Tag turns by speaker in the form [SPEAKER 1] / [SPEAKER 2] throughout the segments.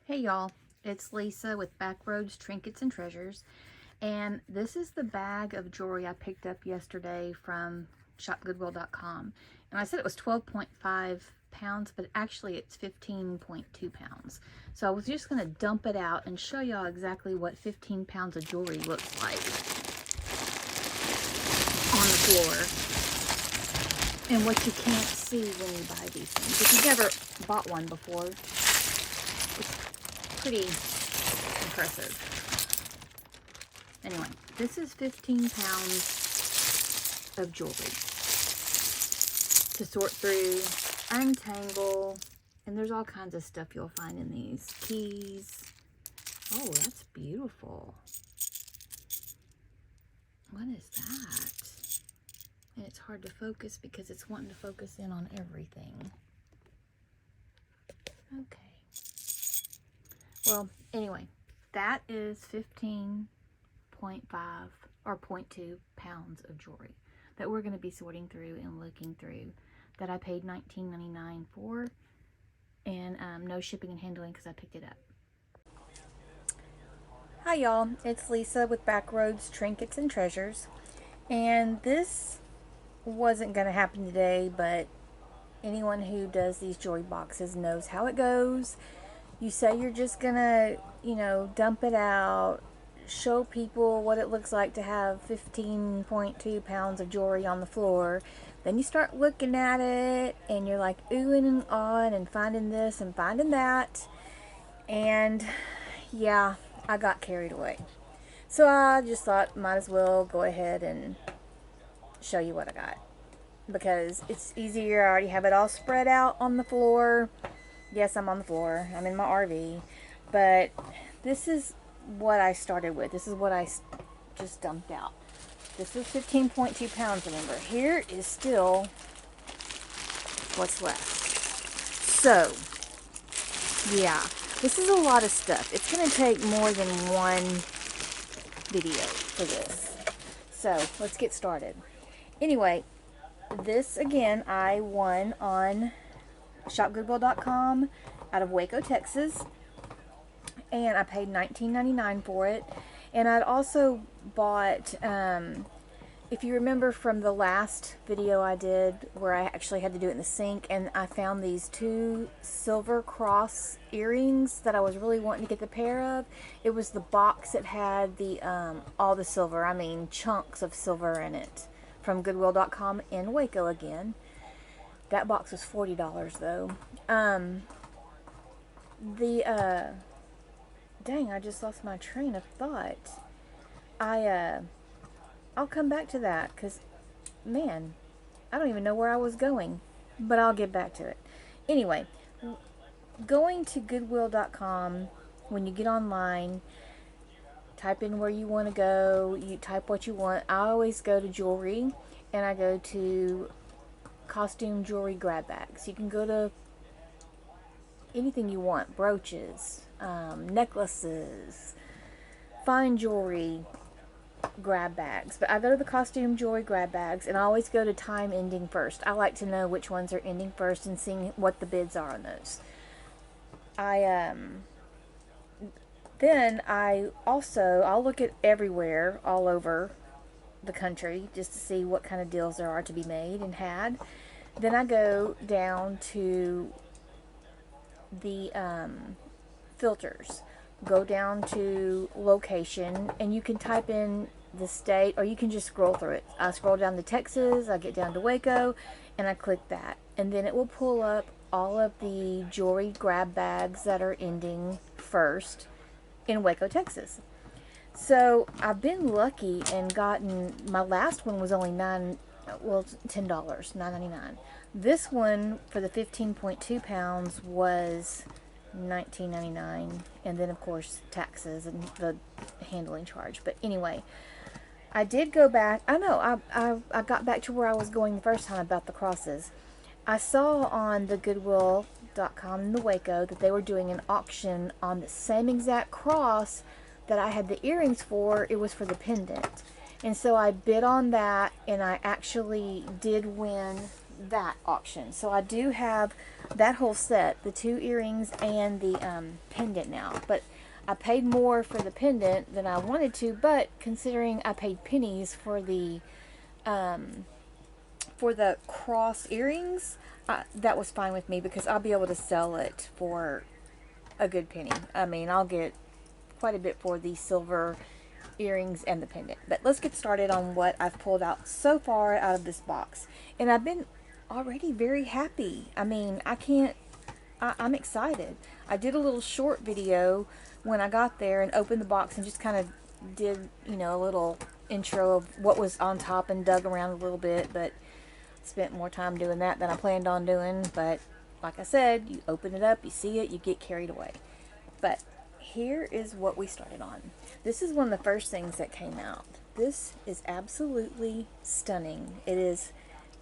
[SPEAKER 1] Hey y'all, it's Lisa with Backroads Trinkets and Treasures, and this is the bag of jewelry I picked up yesterday from shopgoodwill.com. And I said it was 12.5 pounds, but actually it's 15.2 pounds. So I was just going to dump it out and show y'all exactly what 15 pounds of jewelry looks like on the floor, and what you can't see when you buy these things. If you've never bought one before, it's pretty impressive. Anyway, this is 15 pounds of jewelry to sort through, untangle, and there's all kinds of stuff you'll find in these. Keys. Oh, that's beautiful. What is that? And it's hard to focus because it's wanting to focus in on everything. Okay. Well, anyway, that is 15.5 or 0.2 pounds of jewelry that we're going to be sorting through and looking through, that I paid $19.99 for, and no shipping and handling because I picked it up. Hi y'all, it's Lisa with Backroads Trinkets and Treasures, and this wasn't going to happen today, but anyone who does these jewelry boxes knows how it goes. You say you're just gonna, dump it out, show people what it looks like to have 15.2 pounds of jewelry on the floor. Then you start looking at it and you're like oohing and ahhing and finding this and finding that. And yeah, I got carried away. So I just thought might as well go ahead and show you what I got, because it's easier. I already have it all spread out on the floor. Yes, I'm on the floor. I'm in my RV. But this is what I started with. This is what I just dumped out. This is 15.2 pounds, remember. Here is still what's left. So, yeah. This is a lot of stuff. It's going to take more than one video for this. So, let's get started. Anyway, this, again, I won on shopgoodwill.com out of Waco, Texas, and I paid $19.99 for it. And I'd also bought, if you remember from the last video I did where I actually had to do it in the sink, and I found these two silver cross earrings that I was really wanting to get the pair of. It was the box that had the all the silver, I mean chunks of silver in it, from Goodwill.com in Waco again. That box was $40 though. Dang, I just lost my train of thought. I'll come back to that, because, man, I don't even know where I was going, but I'll get back to it. Anyway, going to Goodwill.com, when you get online, type in where you want to go, you type what you want. I always go to jewelry, and I go to costume jewelry grab bags. You can go to anything you want, brooches, necklaces, fine jewelry grab bags, but I go to the costume jewelry grab bags, and I always go to time ending first. I like to know which ones are ending first and seeing what the bids are on those. Then I'll look at everywhere all over the country just to see what kind of deals there are to be made and had. Then I go down to the filters, go down to location, and you can type in the state, or you can just scroll through it. I scroll down to Texas, I get down to Waco, and I click that, and then it will pull up all of the jewelry grab bags that are ending first in Waco, Texas. So I've been lucky and gotten, my last one was only $10, $9.99. This one for the 15.2 pounds was $19.99, and then of course taxes and the handling charge. But anyway, I did go back. I got back to where I was going the first time about the crosses. I saw on the Goodwill.com in the Waco that they were doing an auction on the same exact cross that I had the earrings for. It was for the pendant. And so I bid on that, and I actually did win that auction. So I do have that whole set, the 2 earrings and the pendant now. But I paid more for the pendant than I wanted to, but considering I paid pennies for the cross earrings, that was fine with me because I'll be able to sell it for a good penny. I mean, I'll get quite a bit for the silver earrings and the pendant. But let's get started on what I've pulled out so far out of this box. And I've been already very happy. I mean, I'm excited. I did a little short video when I got there and opened the box and just kind of did, you know, a little intro of what was on top and dug around a little bit, but spent more time doing that than I planned on doing. But like I said, you open it up, you see it, you get carried away. But here is what we started on. This is one of the first things that came out. This is absolutely stunning. It is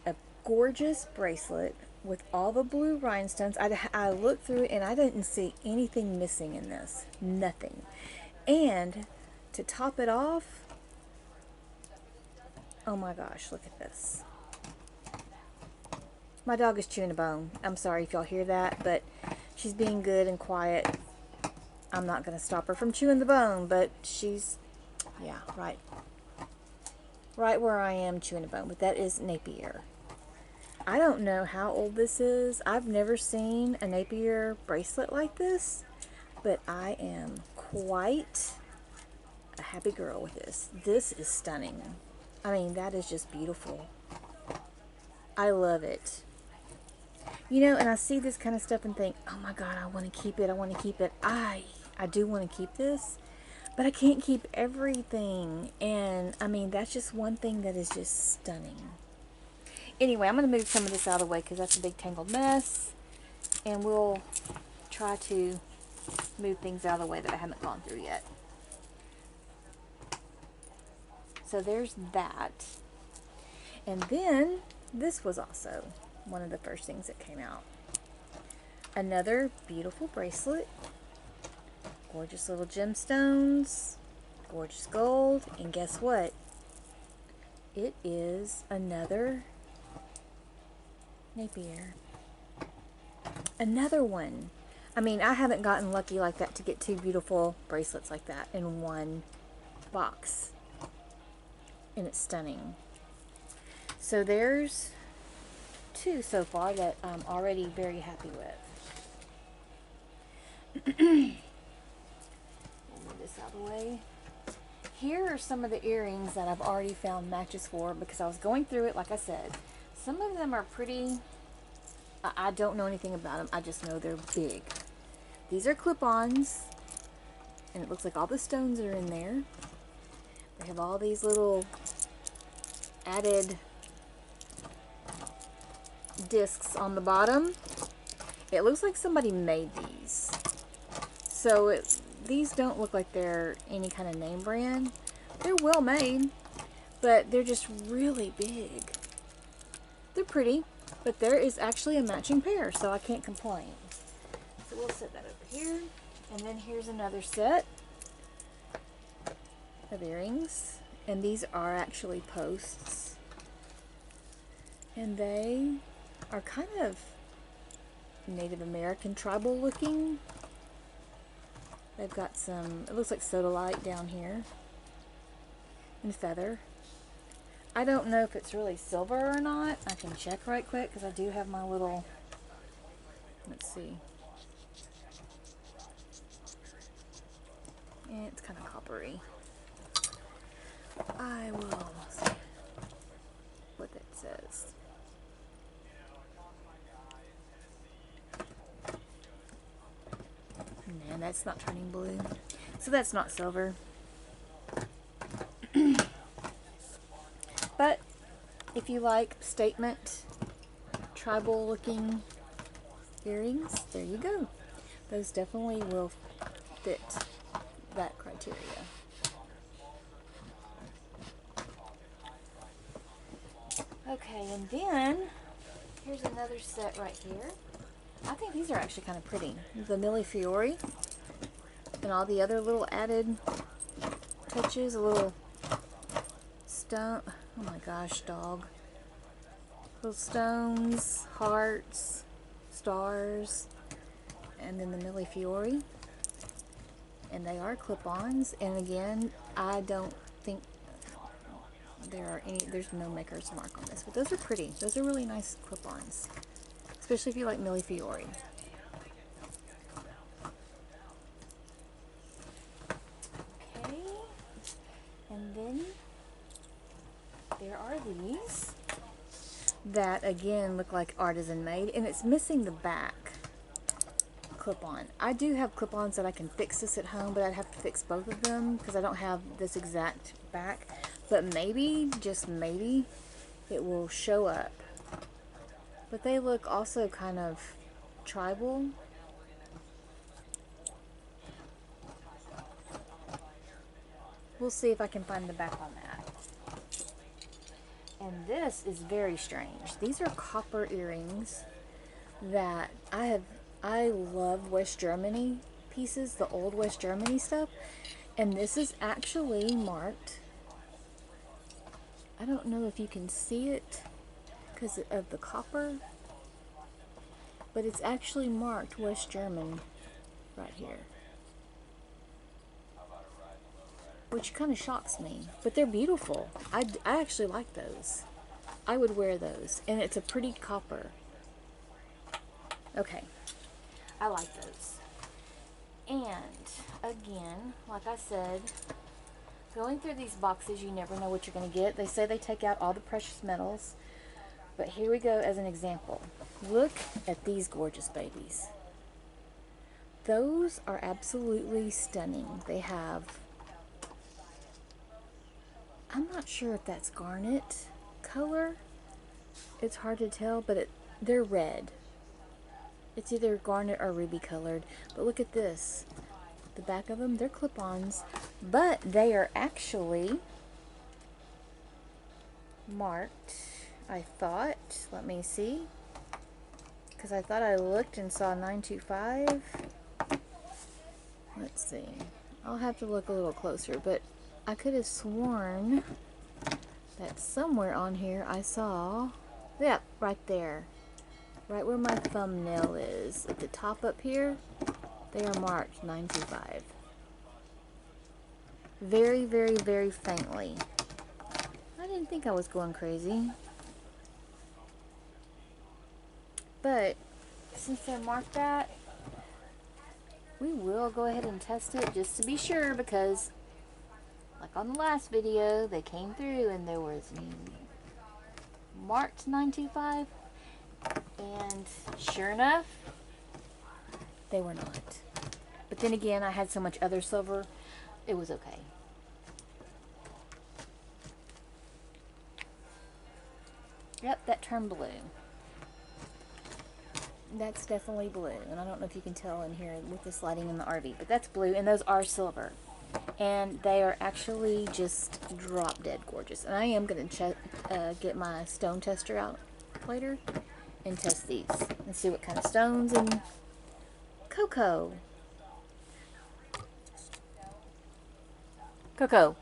[SPEAKER 1] a gorgeous bracelet with all the blue rhinestones. I looked through it and I didn't see anything missing in this. Nothing. And to top it off, oh my gosh, look at this. My dog is chewing a bone. I'm sorry if y'all hear that, but she's being good and quiet. I'm not going to stop her from chewing the bone, but she's, yeah, right where I am chewing a bone. But that is Napier. I don't know how old this is. I've never seen a Napier bracelet like this, but I am quite a happy girl with this. This is stunning. I mean, that is just beautiful. I love it. You know, and I see this kind of stuff and think, oh my God, I want to keep it. I want to keep it. I do want to keep this, but I can't keep everything. And I mean, that's just one thing that is just stunning. Anyway, I'm going to move some of this out of the way because that's a big tangled mess. And we'll try to move things out of the way that I haven't gone through yet. So there's that. And then this was also one of the first things that came out. Another beautiful bracelet. Gorgeous little gemstones. Gorgeous gold. And guess what? It is another Napier. Another one. I mean, I haven't gotten lucky like that to get 2 beautiful bracelets like that in one box. And it's stunning. So there's 2 so far that I'm already very happy with. Move this out of the way. Here are some of the earrings that I've already found matches for because I was going through it, like I said. Some of them are pretty, I don't know anything about them. I just know they're big. These are clip-ons, and it looks like all the stones are in there. They have all these little added discs on the bottom. It looks like somebody made these. So these don't look like they're any kind of name brand. They're well made, but they're just really big. They're pretty, but there is actually a matching pair, so I can't complain. So we'll set that over here. And then here's another set of earrings. And these are actually posts. And they are kind of Native American tribal looking. They've got some, it looks like sodalite down here. And feather. I don't know if it's really silver or not. I can check right quick because I do have my little, let's see. It's kind of coppery. I will see what that says. Man, that's not turning blue. So that's not silver. But if you like statement tribal looking earrings, there you go. Those definitely will fit that criteria. Okay, and then here's another set right here. I think these are actually kind of pretty. The Millefiori and all the other little added touches, a little stone. Oh my gosh, dog. Little stones, hearts, stars, and then the Millefiori. And they are clip-ons, and again, I don't think there's no maker's mark on this, but those are pretty. Those are really nice clip-ons, especially if you like Millefiori. Okay, and then there are these that again look like artisan made, and it's missing the back clip-on. I do have clip-ons that I can fix this at home, but I'd have to fix both of them because I don't have this exact back. But maybe, just maybe, it will show up. But they look also kind of tribal. We'll see if I can find the back on that. And this is very strange. These are copper earrings that I love West Germany pieces, the old West Germany stuff. And this is actually marked. I don't know if you can see it because of the copper, but it's actually marked West German right here, which kind of shocks me, but they're beautiful. I actually like those. I would wear those, and it's a pretty copper. Okay, I like those. And again, like I said, going through these boxes, you never know what you're going to get. They say they take out all the precious metals, but here we go as an example. Look at these gorgeous babies. Those are absolutely stunning. They have, I'm not sure if that's garnet color. It's hard to tell, but they're red. It's either garnet or ruby colored. But look at this. The back of them, they're clip-ons, but they are actually marked, I thought. Let me see. Because I thought I looked and saw 925. Let's see. I'll have to look a little closer, but I could have sworn that somewhere on here I saw, yeah, right there. Right where my thumbnail is. At the top up here, they are marked 925. Very, very, very faintly. I didn't think I was going crazy. But since they're marked that, we will go ahead and test it just to be sure, because like on the last video, they came through and there was marked 925, and sure enough, they were not. But then again, I had so much other silver, it was okay. Yep, that turned blue. That's definitely blue, and I don't know if you can tell in here with this lighting in the RV, but that's blue, and those are silver. And they are actually just drop dead gorgeous. And I am going to get my stone tester out later and test these and see what kind of stones. And Coco. Coco.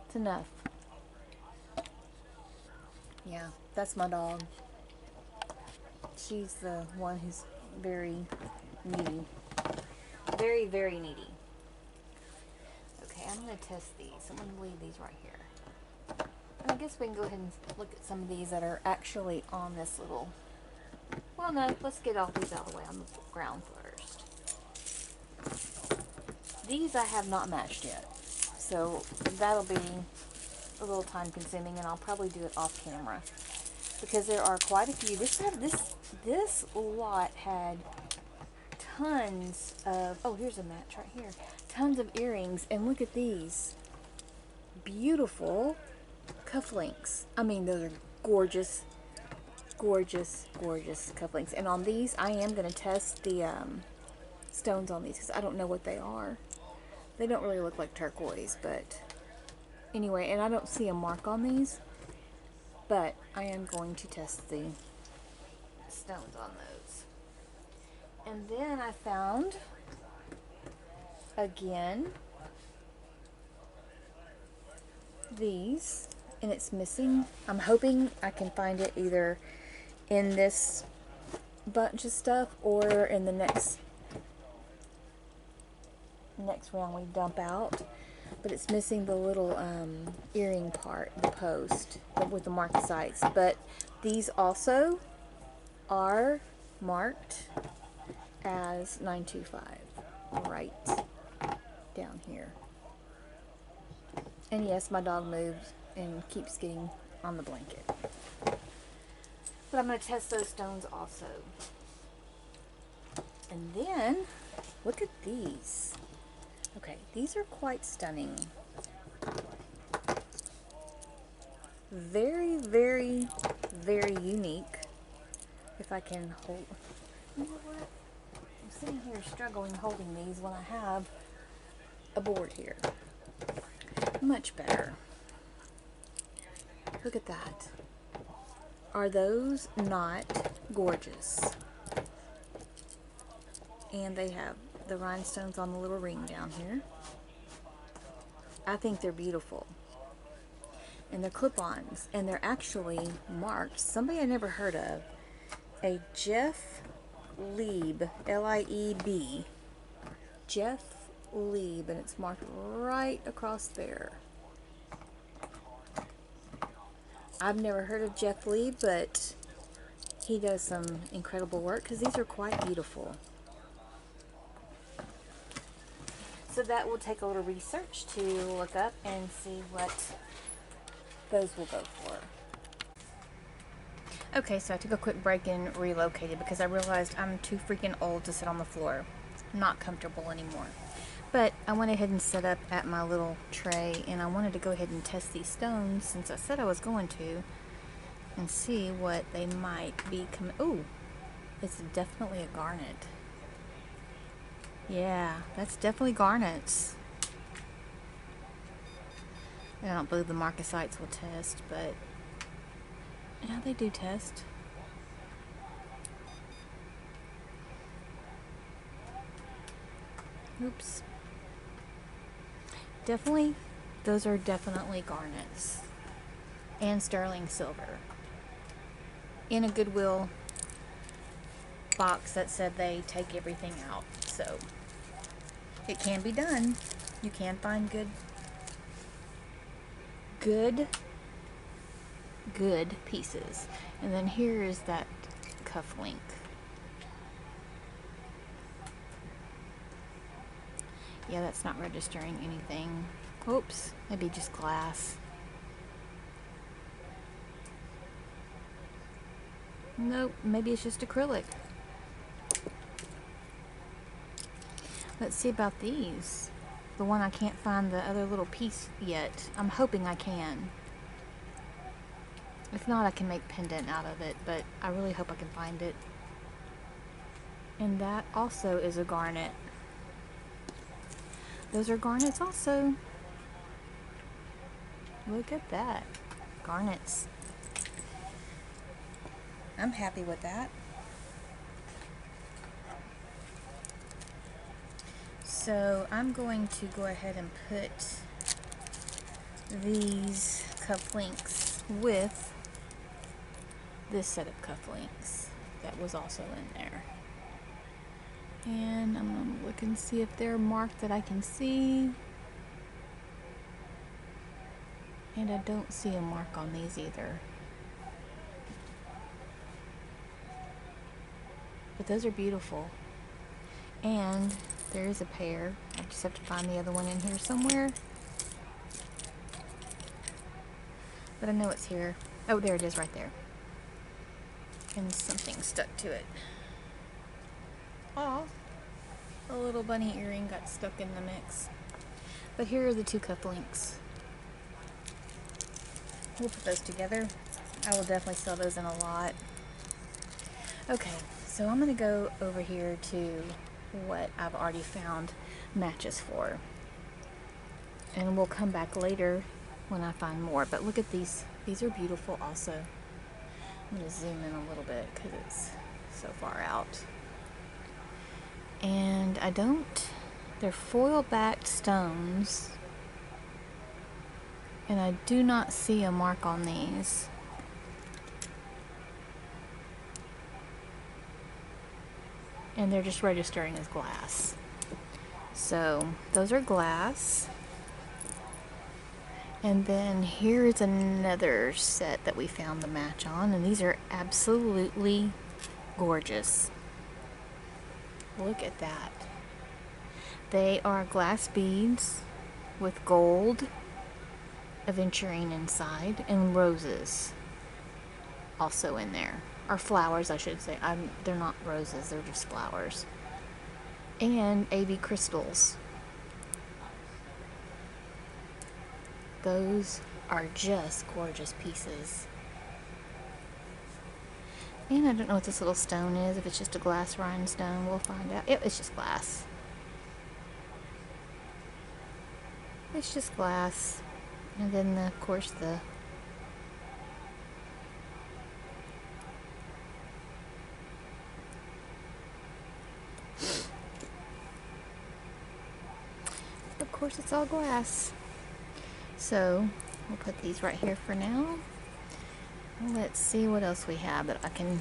[SPEAKER 1] It's enough. Yeah, that's my dog. She's the one who's very needy. Very, very needy. Okay, I'm going to test these. I'm going to leave these right here. And I guess we can go ahead and look at some of these that are actually on this little... Well, no, let's get all these out of the way on the ground first. These I have not matched yet. So that'll be a little time consuming, and I'll probably do it off camera. Because there are quite a few. This lot had tons of, oh, here's a match right here. Tons of earrings, and look at these. Beautiful cufflinks. I mean, those are gorgeous, gorgeous, gorgeous cufflinks. And on these, I am going to test the stones on these, because I don't know what they are. They don't really look like turquoise, but anyway, and I don't see a mark on these. But I am going to test the stones on those. And then I found, again, these. and it's missing. I'm hoping I can find it either in this bunch of stuff or in the next round we dump out. But it's missing the little earring part, the post with the marcasites. But these also are marked as 925 right down here. And yes, my dog moves and keeps getting on the blanket. But I'm going to test those stones also. And then, look at these. Okay, these are quite stunning. Very, very, very unique. If I can hold... You know what? I'm sitting here struggling holding these when I have a board here. Much better. Look at that. Are those not gorgeous? And they have the rhinestones on the little ring down here. I think they're beautiful. And they're clip-ons. And they're actually marked. Somebody I never heard of. A Jeff Lieb. L-I-E-B. Jeff Lieb. And it's marked right across there. I've never heard of Jeff Lieb, but he does some incredible work because these are quite beautiful. So that will take a little research to look up and see what those will go for. Okay, so I took a quick break and relocated because I realized I'm too freaking old to sit on the floor. Not comfortable anymore. But I went ahead and set up at my little tray, and I wanted to go ahead and test these stones since I said I was going to and see what they might be coming. Ooh, it's definitely a garnet. Yeah, that's definitely garnets. I don't believe the marcasites will test, but yeah, they do test. Oops. Definitely, those are definitely garnets. And sterling silver. In a Goodwill box that said they take everything out. So, it can be done. You can find good pieces. And then here is that cuff link. Yeah, that's not registering anything. Oops, maybe just glass. Nope, maybe it's just acrylic. Let's see about these. The one I can't find the other little piece yet. I'm hoping I can. If not, I can make pendant out of it, but I really hope I can find it. And that also is a garnet. Those are garnets also. Look at that. Garnets. I'm happy with that. So I'm going to go ahead and put these cufflinks with this set of cufflinks that was also in there. And I'm going to look and see if they're marked that I can see. And I don't see a mark on these either. But those are beautiful. And there is a pair. I just have to find the other one in here somewhere. But I know it's here. Oh, there it is right there. And something stuck to it. Aw. A little bunny earring got stuck in the mix. But here are the two cufflinks. We'll put those together. I will definitely sell those in a lot. Okay, so I'm going to go over here to what I've already found matches for. And we'll come back later when I find more. But look at these. These are beautiful also. I'm going to zoom in a little bit because it's so far out. And they're foil backed stones. And I do not see a mark on these. And they're just registering as glass. So those are glass. And then here's another set that we found the match on, and these are absolutely gorgeous. Look at that. They are glass beads with gold aventurine inside and roses also in there. Or flowers, I should say. They're not roses, they're just flowers. And AB crystals. Those are just gorgeous pieces. And I don't know what this little stone is. If it's just a glass rhinestone, we'll find out. Yep, it's just glass. It's just glass. And then, of course, it's all glass. So, we'll put these right here for now. Let's see what else we have that I can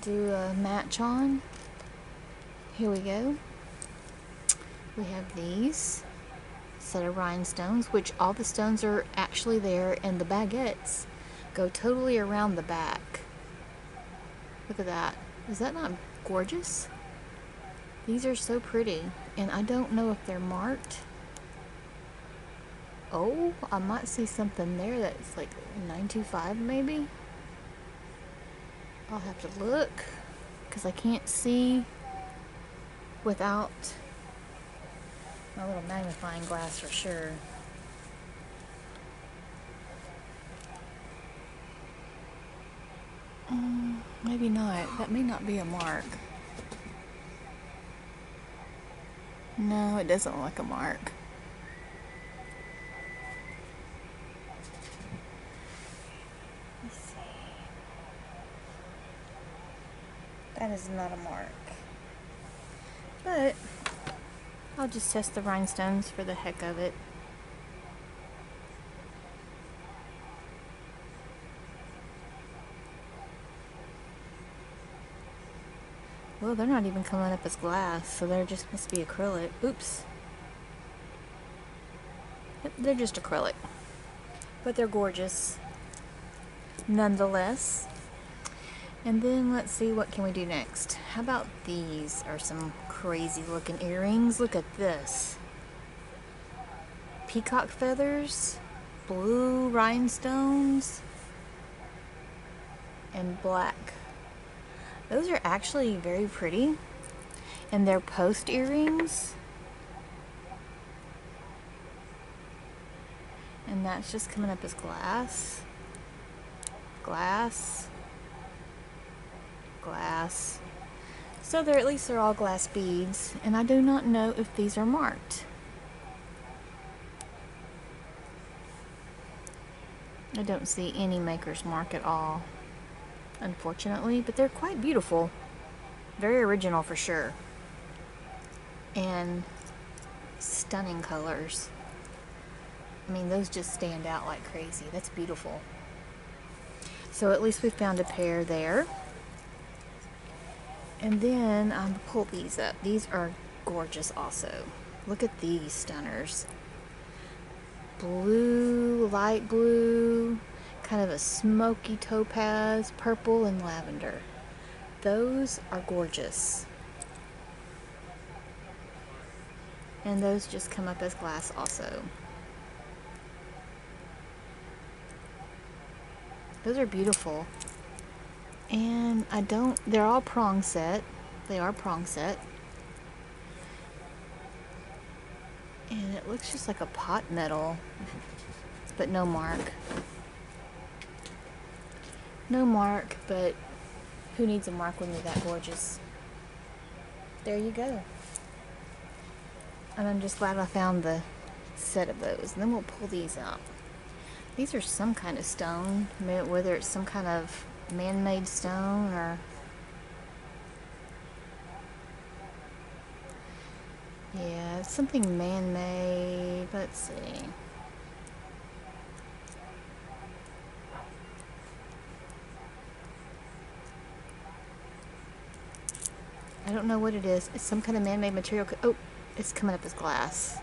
[SPEAKER 1] do a match on. Here we go. We have these set of rhinestones, which all the stones are actually there, and the baguettes go totally around the back. Look at that. Is that not gorgeous? These are so pretty, and I don't know if they're marked. Oh, I might see something there that's like 925 maybe. I'll have to look because I can't see without my little magnifying glass for sure. Maybe not. That may not be a mark. No, it doesn't look like a mark. Let's see. That is not a mark. But I'll just test the rhinestones for the heck of it. Well, they're not even coming up as glass, so they're just must be acrylic. Oops. They're just acrylic. But they're gorgeous nonetheless. And then let's see, what can we do next? How about these are some crazy looking earrings. Look at this. Peacock feathers, blue rhinestones, and black. Those are actually very pretty. And they're post earrings. And that's just coming up as glass. Glass. Glass. So they're at least they're all glass beads, and I do not know if these are marked. I don't see any maker's mark at all, unfortunately, but they're quite beautiful. Very original for sure. And stunning colors. I mean, those just stand out like crazy. That's beautiful. So at least we found a pair there. And then I'll pull these up. These are gorgeous also. Look at these stunners. Blue, light blue, kind of a smoky topaz, purple, and lavender. Those are gorgeous. And those just come up as glass also. Those are beautiful. And they're all prong set. They are prong set. And it looks just like a pot metal, but no mark. No mark, but who needs a mark when you're that gorgeous? There you go. And I'm just glad I found the set of those. And then we'll pull these out. These are some kind of stone, whether it's some kind of man-made stone or yeah, it's something man-made. Let's see. don't know what it is. It's some kind of man-made material. Oh, it's coming up as glass.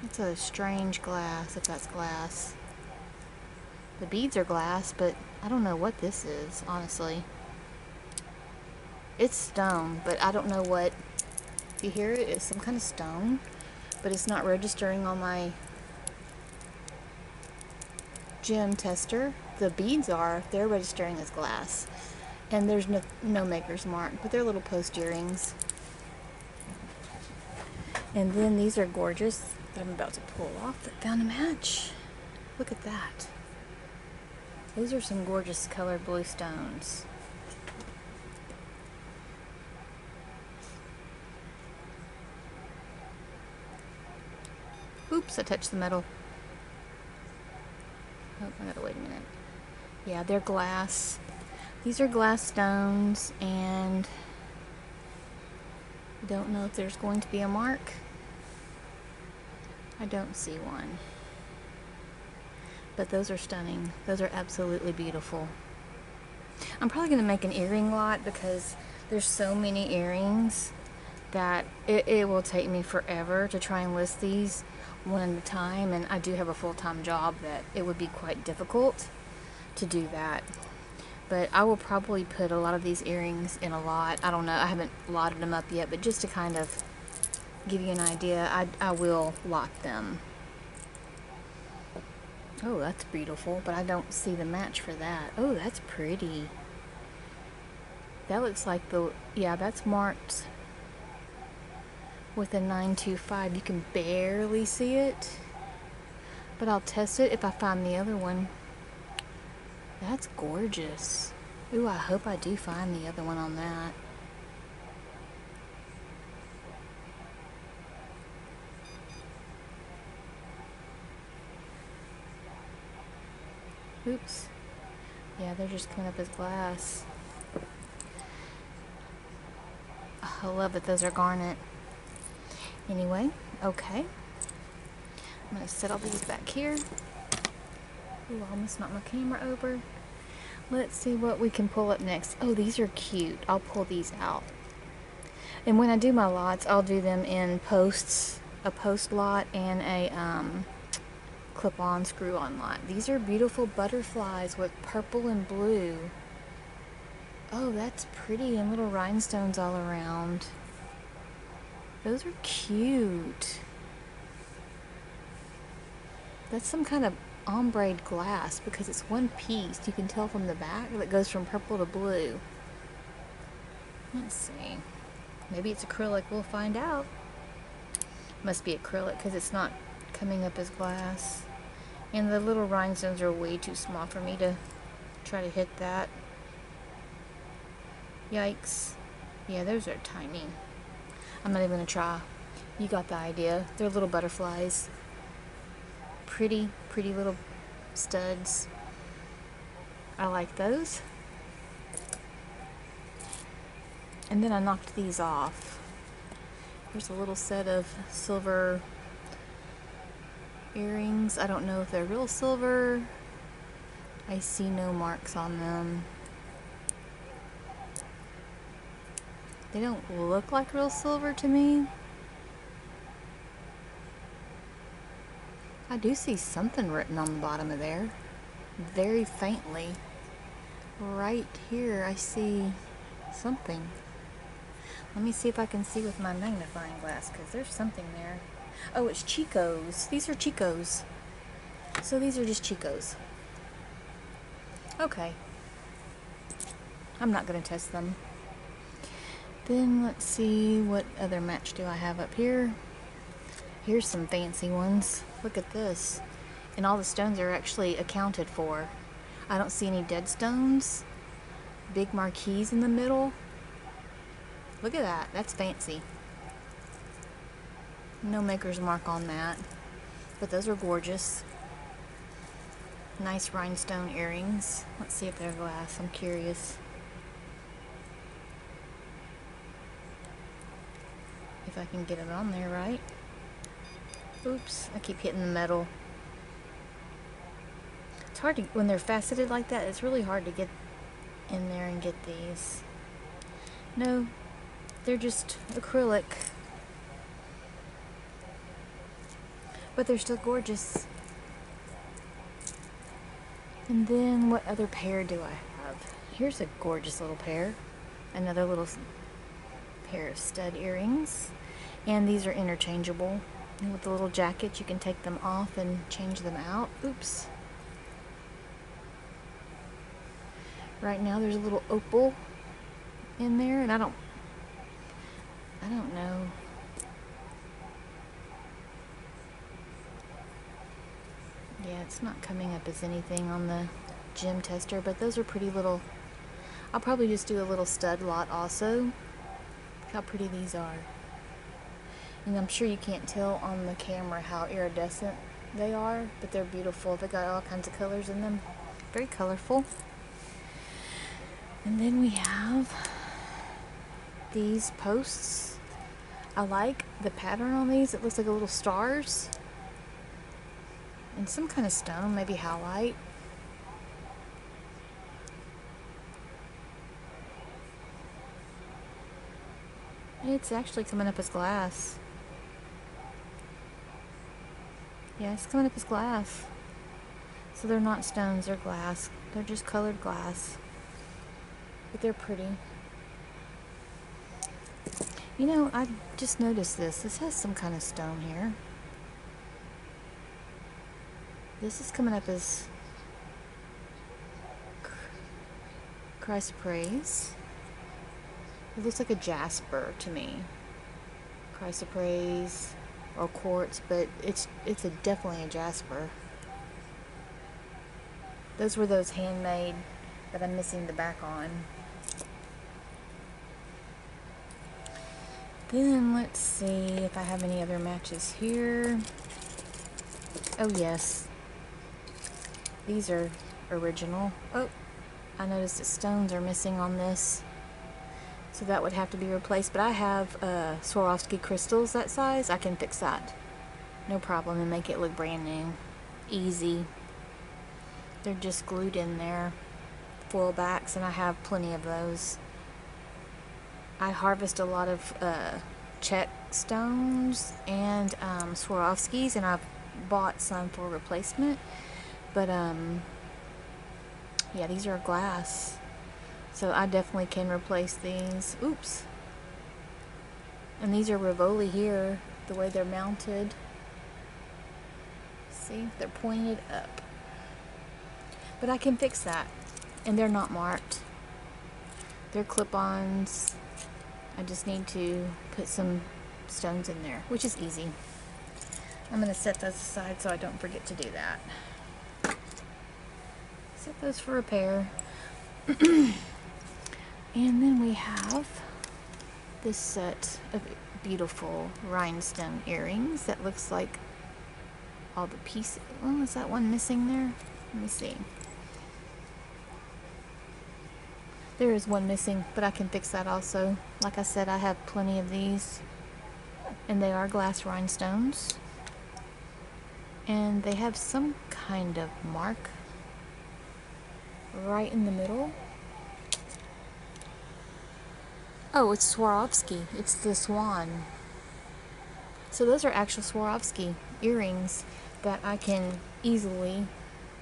[SPEAKER 1] It's a strange glass, if that's glass. The beads are glass, but I don't know what this is, honestly. It's stone, but I don't know what. You hear it? It's some kind of stone, but it's not registering on my gem tester. The beads are. They're registering as glass. And there's no maker's mark, but they're little post earrings. And then these are gorgeous that I'm about to pull off that found a match. Look at that. Those are some gorgeous colored blue stones. Oops, I touched the metal. Oh, I gotta wait a minute. Yeah, they're glass. These are glass stones, and I don't know if there's going to be a mark. I don't see one. But those are stunning. Those are absolutely beautiful. I'm probably going to make an earring lot because there's so many earrings that it will take me forever to try and list these one at a time, and I do have a full-time job that it would be quite difficult to do that. But I will probably put a lot of these earrings in a lot. I don't know, I haven't lotted them up yet, but just to kind of give you an idea, I will lot them. Oh, that's beautiful, but I don't see the match for that. Oh, that's pretty. That looks like yeah, that's marked with a 925. You can barely see it, but I'll test it if I find the other one. That's gorgeous. Ooh, I hope I do find the other one on that. Oops. Yeah, they're just coming up as glass. Oh, I love that those are garnet. Anyway, okay. I'm going to set all these back here. Ooh, I almost knocked my camera over. Let's see what we can pull up next. Oh, these are cute. I'll pull these out. And when I do my lots, I'll do them in posts. A post lot and a clip-on, screw-on lot. These are beautiful butterflies with purple and blue. Oh, that's pretty, and little rhinestones all around. Those are cute. That's some kind of ombre glass because it's one piece. You can tell from the back that goes from purple to blue. Let's see. Maybe it's acrylic. We'll find out. Must be acrylic because it's not coming up as glass. And the little rhinestones are way too small for me to try to hit that. Yikes. Yeah, those are tiny. I'm not even going to try. You got the idea. They're little butterflies. Pretty, pretty little studs. I like those. And then I knocked these off. Here's a little set of silver earrings. I don't know if they're real silver. I see no marks on them. They don't look like real silver to me. I do see something written on the bottom of there. Very faintly. Right here I see something. Let me see if I can see with my magnifying glass, because there's something there. Oh, it's Chicos. These are Chicos. So these are just Chicos. Okay. I'm not going to test them. Then let's see, what other match do I have up here? Here's some fancy ones. Look at this. And all the stones are actually accounted for. I don't see any dead stones. Big marquees in the middle. Look at that. That's fancy. No maker's mark on that. But those are gorgeous. Nice rhinestone earrings. Let's see if they're glass. I'm curious. If I can get it on there right. Oops, I keep hitting the metal. It's hard to, when they're faceted like that, it's really hard to get in there and get these. No, they're just acrylic. But they're still gorgeous. And then what other pair do I have? Here's a gorgeous little pair. Another little pair of stud earrings. And these are interchangeable. And with the little jacket, you can take them off and change them out. Oops. Right now there's a little opal in there, and I don't know. Yeah, it's not coming up as anything on the gem tester, but those are pretty little. I'll probably just do a little stud lot also. Look how pretty these are. And I'm sure you can't tell on the camera how iridescent they are, but they're beautiful. They got all kinds of colors in them. Very colorful. And then we have these posts. I like the pattern on these. It looks like a little stars. And some kind of stone, maybe halite. It's actually coming up as glass. Yeah, it's coming up as glass. So they're not stones, they're glass. They're just colored glass. But they're pretty. You know, I just noticed this. This has some kind of stone here. This is coming up as chrysoprase. It looks like a jasper to me. Chrysoprase or quartz, but it's definitely a jasper. Those were those handmade that I'm missing the back on. Then let's see if I have any other matches here. Oh yes, these are original. Oh, I noticed that stones are missing on this, so that would have to be replaced. But I have Swarovski crystals that size. I can fix that, no problem, and make it look brand new. Easy. They're just glued in there, foil backs, and I have plenty of those. I harvest a lot of Czech stones and Swarovskis, and I've bought some for replacement. But yeah, these are glass, so I definitely can replace these. Oops. And these are Rivoli here, the way they're mounted. See, they're pointed up. But I can fix that, and they're not marked. They're clip-ons. I just need to put some stones in there, which is easy. I'm going to set those aside so I don't forget to do that. Set those for repair. And then we have this set of beautiful rhinestone earrings that looks like all the pieces. Oh, is that one missing there? Let me see. There is one missing, but I can fix that also. Like I said, I have plenty of these, and they are glass rhinestones, and they have some kind of mark right in the middle. Oh, it's Swarovski. It's the swan. So those are actual Swarovski earrings that I can easily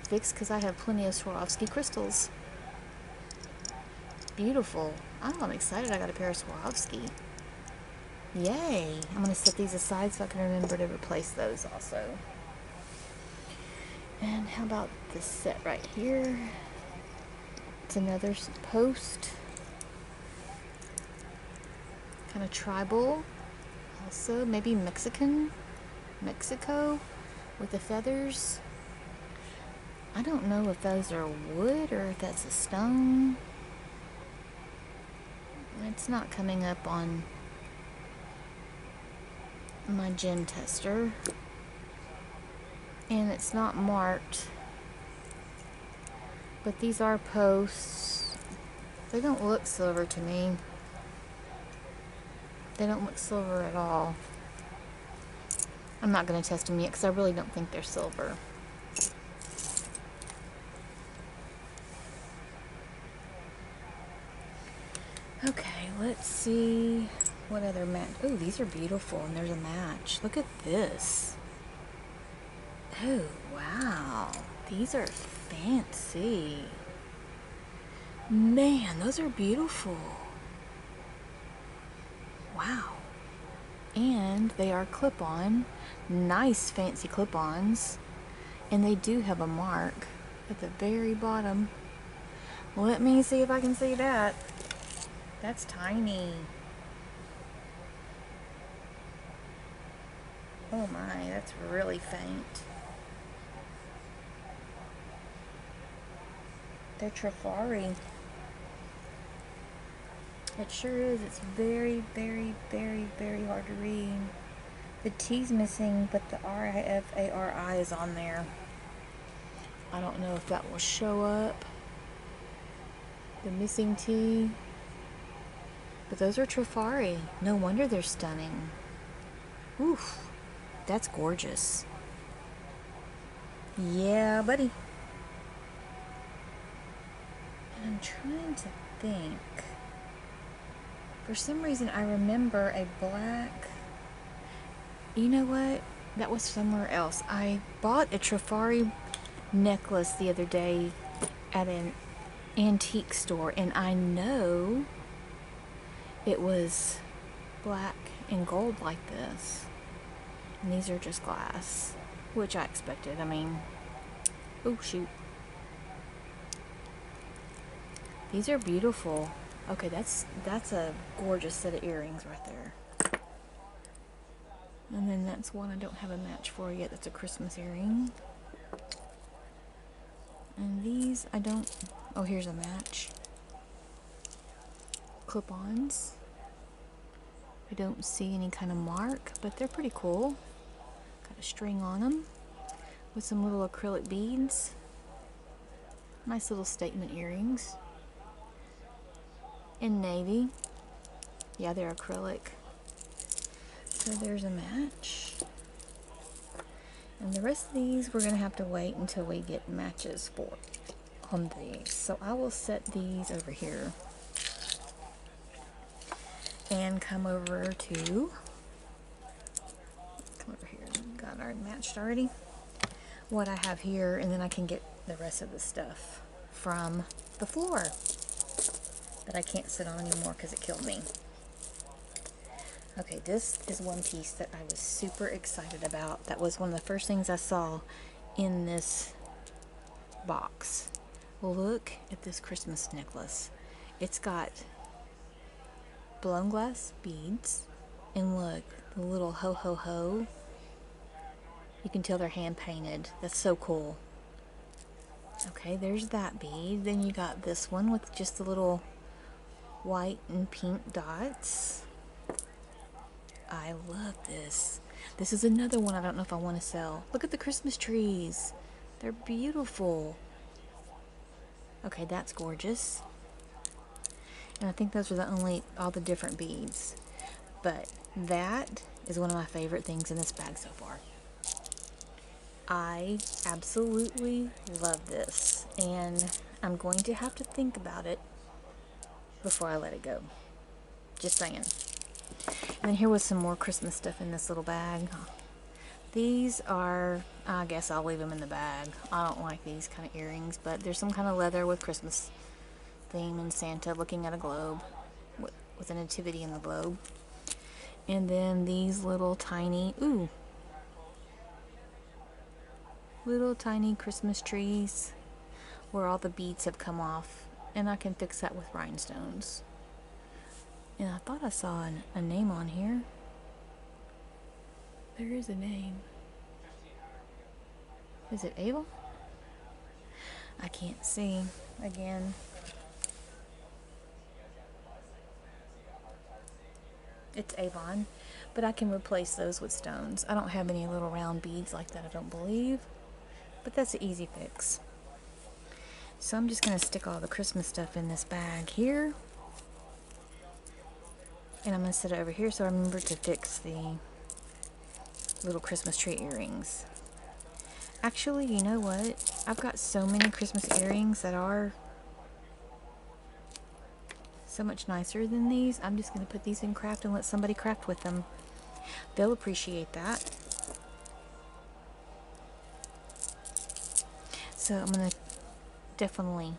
[SPEAKER 1] fix because I have plenty of Swarovski crystals. Beautiful. Oh, I'm excited I got a pair of Swarovski. Yay! I'm going to set these aside so I can remember to replace those also. And how about this set right here? It's another post. Kind of tribal. Also, maybe Mexico with the feathers. I don't know if those are wood or if that's a stone. It's not coming up on my gem tester, and it's not marked, but these are posts. They don't look silver to me. They don't look silver at all. I'm not going to test them yet because I really don't think they're silver. Okay, let's see what other match. Oh, these are beautiful, and there's a match. Look at this. Oh, wow. These are fancy. Man, those are beautiful. Wow. And they are clip-on. Nice fancy clip-ons. And they do have a mark at the very bottom. Let me see if I can see that. That's tiny. Oh my, that's really faint. They're Trifari. It sure is. It's very, very, very, very hard to read. The T's missing, but the RIFARI is on there. I don't know if that will show up. The missing T. But those are Trifari. No wonder they're stunning. Oof. That's gorgeous. Yeah, buddy. And I'm trying to think. For some reason, I remember a black... You know what? That was somewhere else. I bought a Trifari necklace the other day at an antique store, and I know it was black and gold like this. And these are just glass, which I expected. I mean, oh shoot. These are beautiful. Okay, that's a gorgeous set of earrings right there. And then that's one I don't have a match for yet. That's a Christmas earring. And these I don't... Oh, here's a match. Clip-ons. I don't see any kind of mark, but they're pretty cool. Got a string on them with some little acrylic beads. Nice little statement earrings. In navy. Yeah, they're acrylic. So there's a match. And the rest of these we're going to have to wait until we get matches for on these. So I will set these over here. And come over to... Come over here. Got our matched already. What I have here, and then I can get the rest of the stuff from the floor that I can't sit on anymore because it killed me. Okay, this is one piece that I was super excited about. That was one of the first things I saw in this box. Look at this Christmas necklace. It's got blown glass beads, and look, the little ho ho ho. You can tell they're hand painted. That's so cool. Okay, there's that bead. Then you got this one with just the little white and pink dots. I love this. This is another one I don't know if I want to sell. Look at the Christmas trees. They're beautiful. Okay, that's gorgeous. And I think those are all the different beads. But that is one of my favorite things in this bag so far. I absolutely love this, and I'm going to have to think about it before I let it go. Just saying. And then here was some more Christmas stuff in this little bag. These are, I guess I'll leave them in the bag. I don't like these kind of earrings, but there's some kind of leather with Christmas theme and Santa looking at a globe with a nativity in the globe. And then these little tiny, little tiny Christmas trees where all the beads have come off, and I can fix that with rhinestones. And I thought I saw a name on here. There is a name. Is it Abel? I can't see. Again. It's Avon, but I can replace those with stones. I don't have any little round beads like that, I don't believe, but that's an easy fix. So I'm just going to stick all the Christmas stuff in this bag here, and I'm going to set it over here so I remember to fix the little Christmas tree earrings. Actually, you know what? I've got so many Christmas earrings that are So much nicer than these. I'm just going to put these in craft and let somebody craft with them. They'll appreciate that. So I'm going to definitely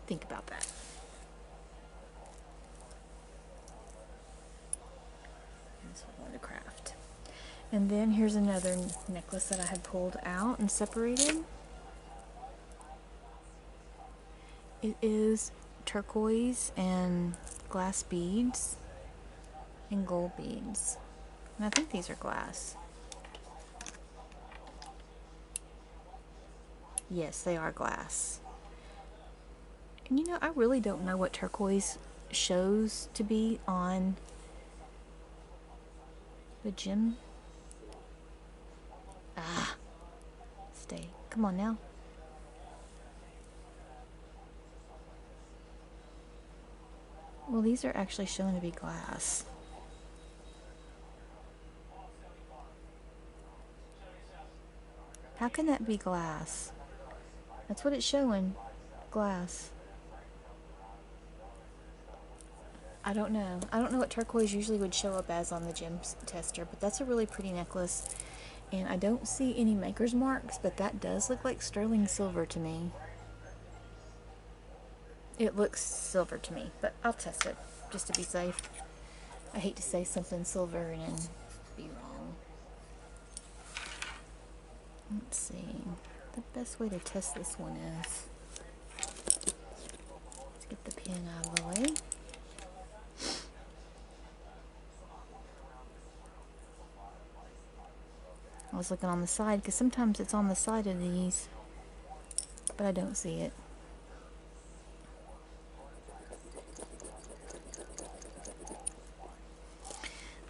[SPEAKER 1] think about that. That's what I want to craft. And then here's another necklace that I had pulled out and separated. It is turquoise and glass beads and gold beads. And I think these are glass. Yes, they are glass. And you know, I really don't know what turquoise shows to be on the gem. Ah, stay. Come on now. Well, these are actually shown to be glass. How can that be glass? That's what it's showing. Glass. I don't know. I don't know what turquoise usually would show up as on the gem tester, but that's a really pretty necklace. And I don't see any maker's marks, but that does look like sterling silver to me. It looks silver to me, but I'll test it just to be safe. I hate to say something silver and then be wrong. Let's see. The best way to test this one is, let's get the pin out of the way. I was looking on the side because sometimes it's on the side of these, but I don't see it.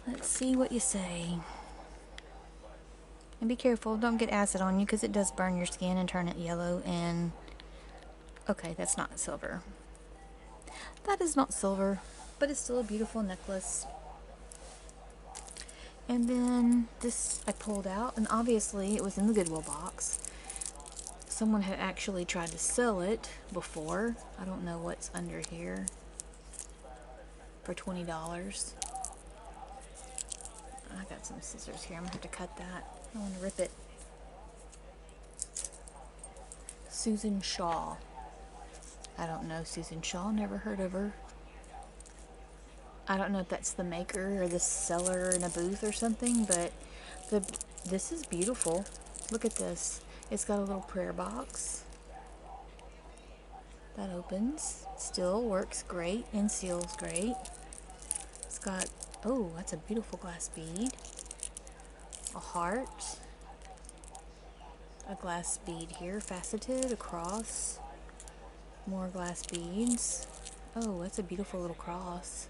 [SPEAKER 1] Let's see what you say. And be careful, don't get acid on you because it does burn your skin and turn it yellow. And okay, that's not silver. That is not silver, but it's still a beautiful necklace. And then this I pulled out, and obviously it was in the Goodwill box. Someone had actually tried to sell it before. I don't know what's under here. For $20. I got some scissors here. I'm gonna have to cut that. I want to rip it. Susan Shaw. I don't know Susan Shaw. Never heard of her. I don't know if that's the maker or the seller in a booth or something, but this is beautiful. Look at this. It's got a little prayer box that opens. Still works great and seals great. It's got, oh, that's a beautiful glass bead. A heart. A glass bead here, faceted across. More glass beads. Oh, that's a beautiful little cross.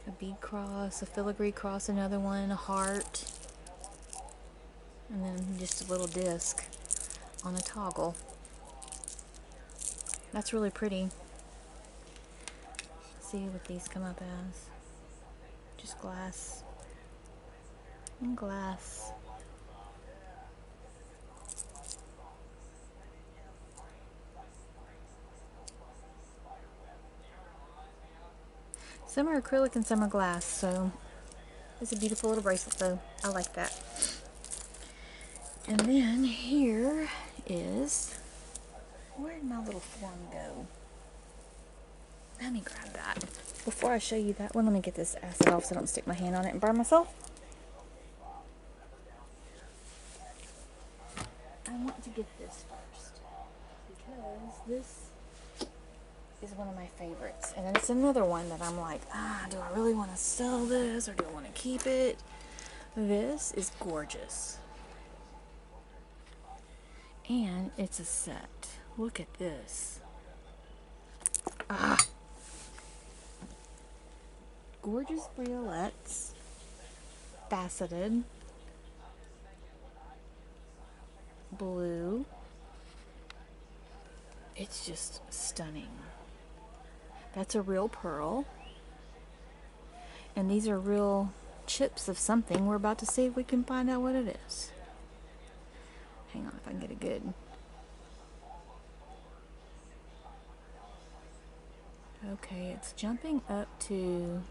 [SPEAKER 1] A bead cross, a filigree cross, another one, a heart, and then just a little disc on a toggle. That's really pretty. Let's see what these come up as. Just glass and glass. Some are acrylic and some are glass, so it's a beautiful little bracelet though. I like that. And then here is, where did my little form go? Let me grab that. Before I show you that one, let me get this acid off so I don't stick my hand on it and burn myself. I want to get this first because this is one of my favorites, and then it's another one that I'm like, do I really want to sell this or do I want to keep it? This is gorgeous, and it's a set. Look at this. Gorgeous briolets, faceted, blue. It's just stunning. That's a real pearl. And these are real chips of something. We're about to see if we can find out what it is. Hang on if I can get it good. Okay, it's jumping up to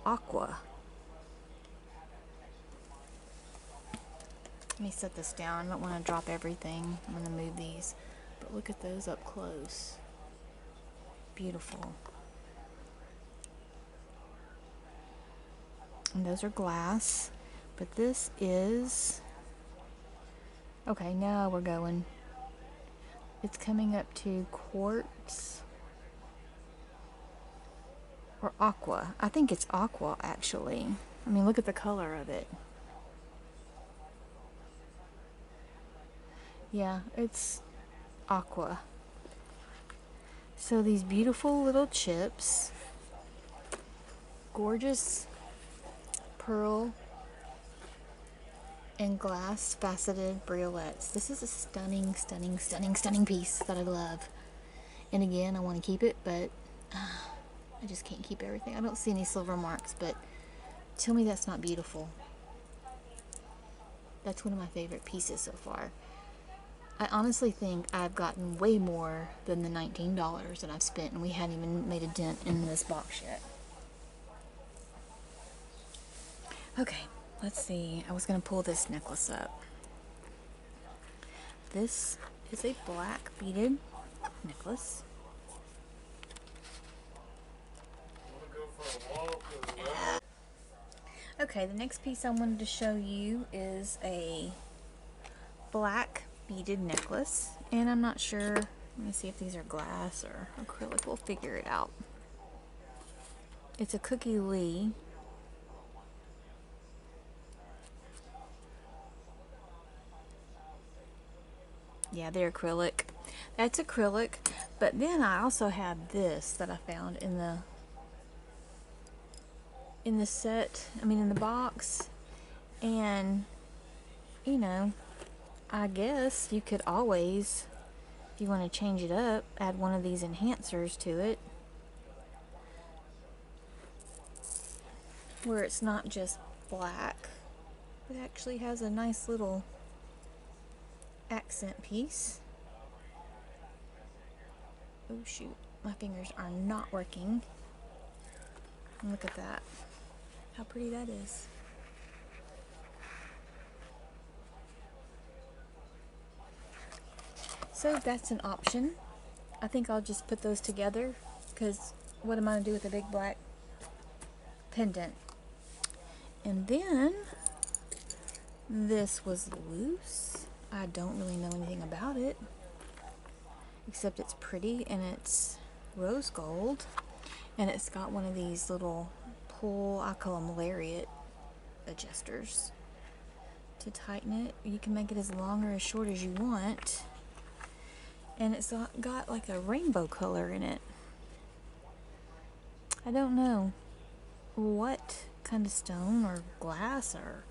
[SPEAKER 1] aqua. Let me set this down. I don't want to drop everything. I'm going to move these. But look at those up close. Beautiful. And those are glass. But this is... Okay, now we're going. It's coming up to quartz. Or aqua. I think it's aqua, actually. I mean, look at the color of it. Yeah, it's aqua. So these beautiful little chips. Gorgeous pearl and glass faceted briolettes. This is a stunning, stunning, stunning, stunning piece that I love. And again, I want to keep it, but I just can't keep everything. I don't see any silver marks, but tell me that's not beautiful. That's one of my favorite pieces so far. I honestly think I've gotten way more than the $19 that I've spent, and we hadn't even made a dent in this box yet. Okay, let's see. I was going to pull this necklace up. This is a black beaded necklace. Okay, the next piece I wanted to show you is a black beaded necklace, and I'm not sure. Let me see if these are glass or acrylic. We'll figure it out. It's a Cookie Lee. Yeah, they're acrylic. That's acrylic, but then I also have this that I found in the set, I mean in the box, and you know, I guess you could always, if you want to change it up, add one of these enhancers to it where it's not just black. It actually has a nice little accent piece. Oh shoot, my fingers are not working. Look at that. How pretty that is. So that's an option. I think I'll just put those together, because what am I going to do with a big black pendant? And then this was loose. I don't really know anything about it, except it's pretty and it's rose gold, and it's got one of these little pull, I call them lariat adjusters to tighten it. You can make it as long or as short as you want, and it's got like a rainbow color in it. I don't know what kind of stone or glass or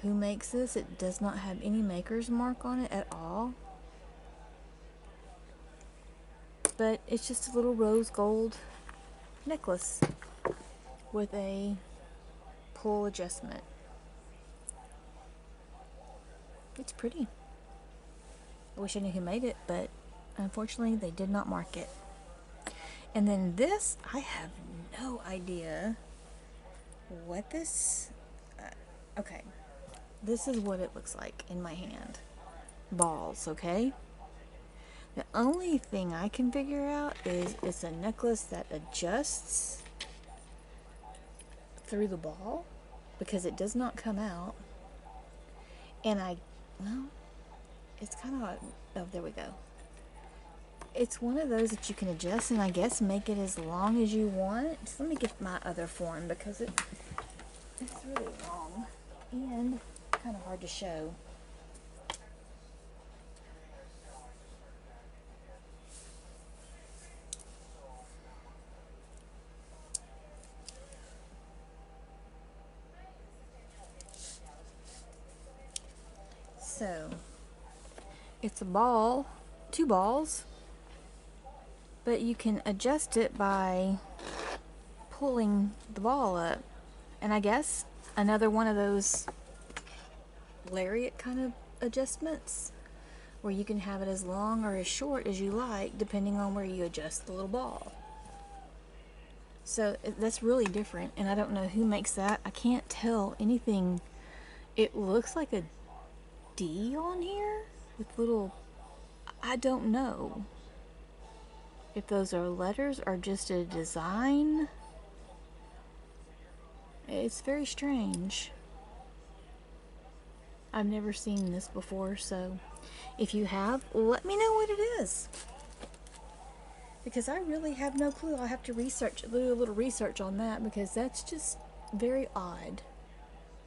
[SPEAKER 1] who makes this. It does not have any maker's mark on it at all, but it's just a little rose gold necklace with a pull adjustment. It's pretty. I wish I knew who made it, but unfortunately they did not mark it. And then this, I have no idea what this... okay, this is what it looks like in my hand. Balls, okay? The only thing I can figure out is it's a necklace that adjusts through the ball, because it does not come out. And well, it's kind of, oh, there we go. It's one of those that you can adjust and I guess make it as long as you want. Just let me get my other form, because it's really long and kind of hard to show. So it's a ball, two balls, but you can adjust it by pulling the ball up. And I guess another one of those lariat kind of adjustments where you can have it as long or as short as you like, depending on where you adjust the little ball. So that's really different, and I don't know who makes that. I can't tell anything. It looks like a D on here with little, I don't know if those are letters or just a design. It's very strange. I've never seen this before, so if you have, let me know what it is, because I really have no clue. I'll have to do a little research on that, because that's just very odd.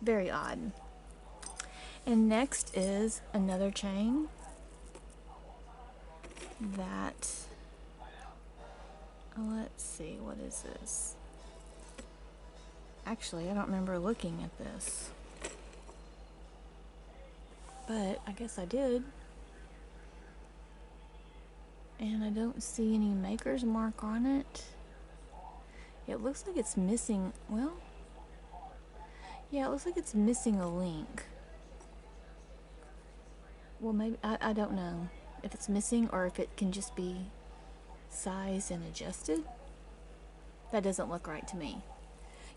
[SPEAKER 1] Very odd. And next is another chain that, let's see, what is this? Actually, I don't remember looking at this, but I guess I did. And I don't see any maker's mark on it. It looks like it's missing, well, yeah, it looks like it's missing a link. Well, maybe, I don't know if it's missing or if it can just be sized and adjusted. That doesn't look right to me.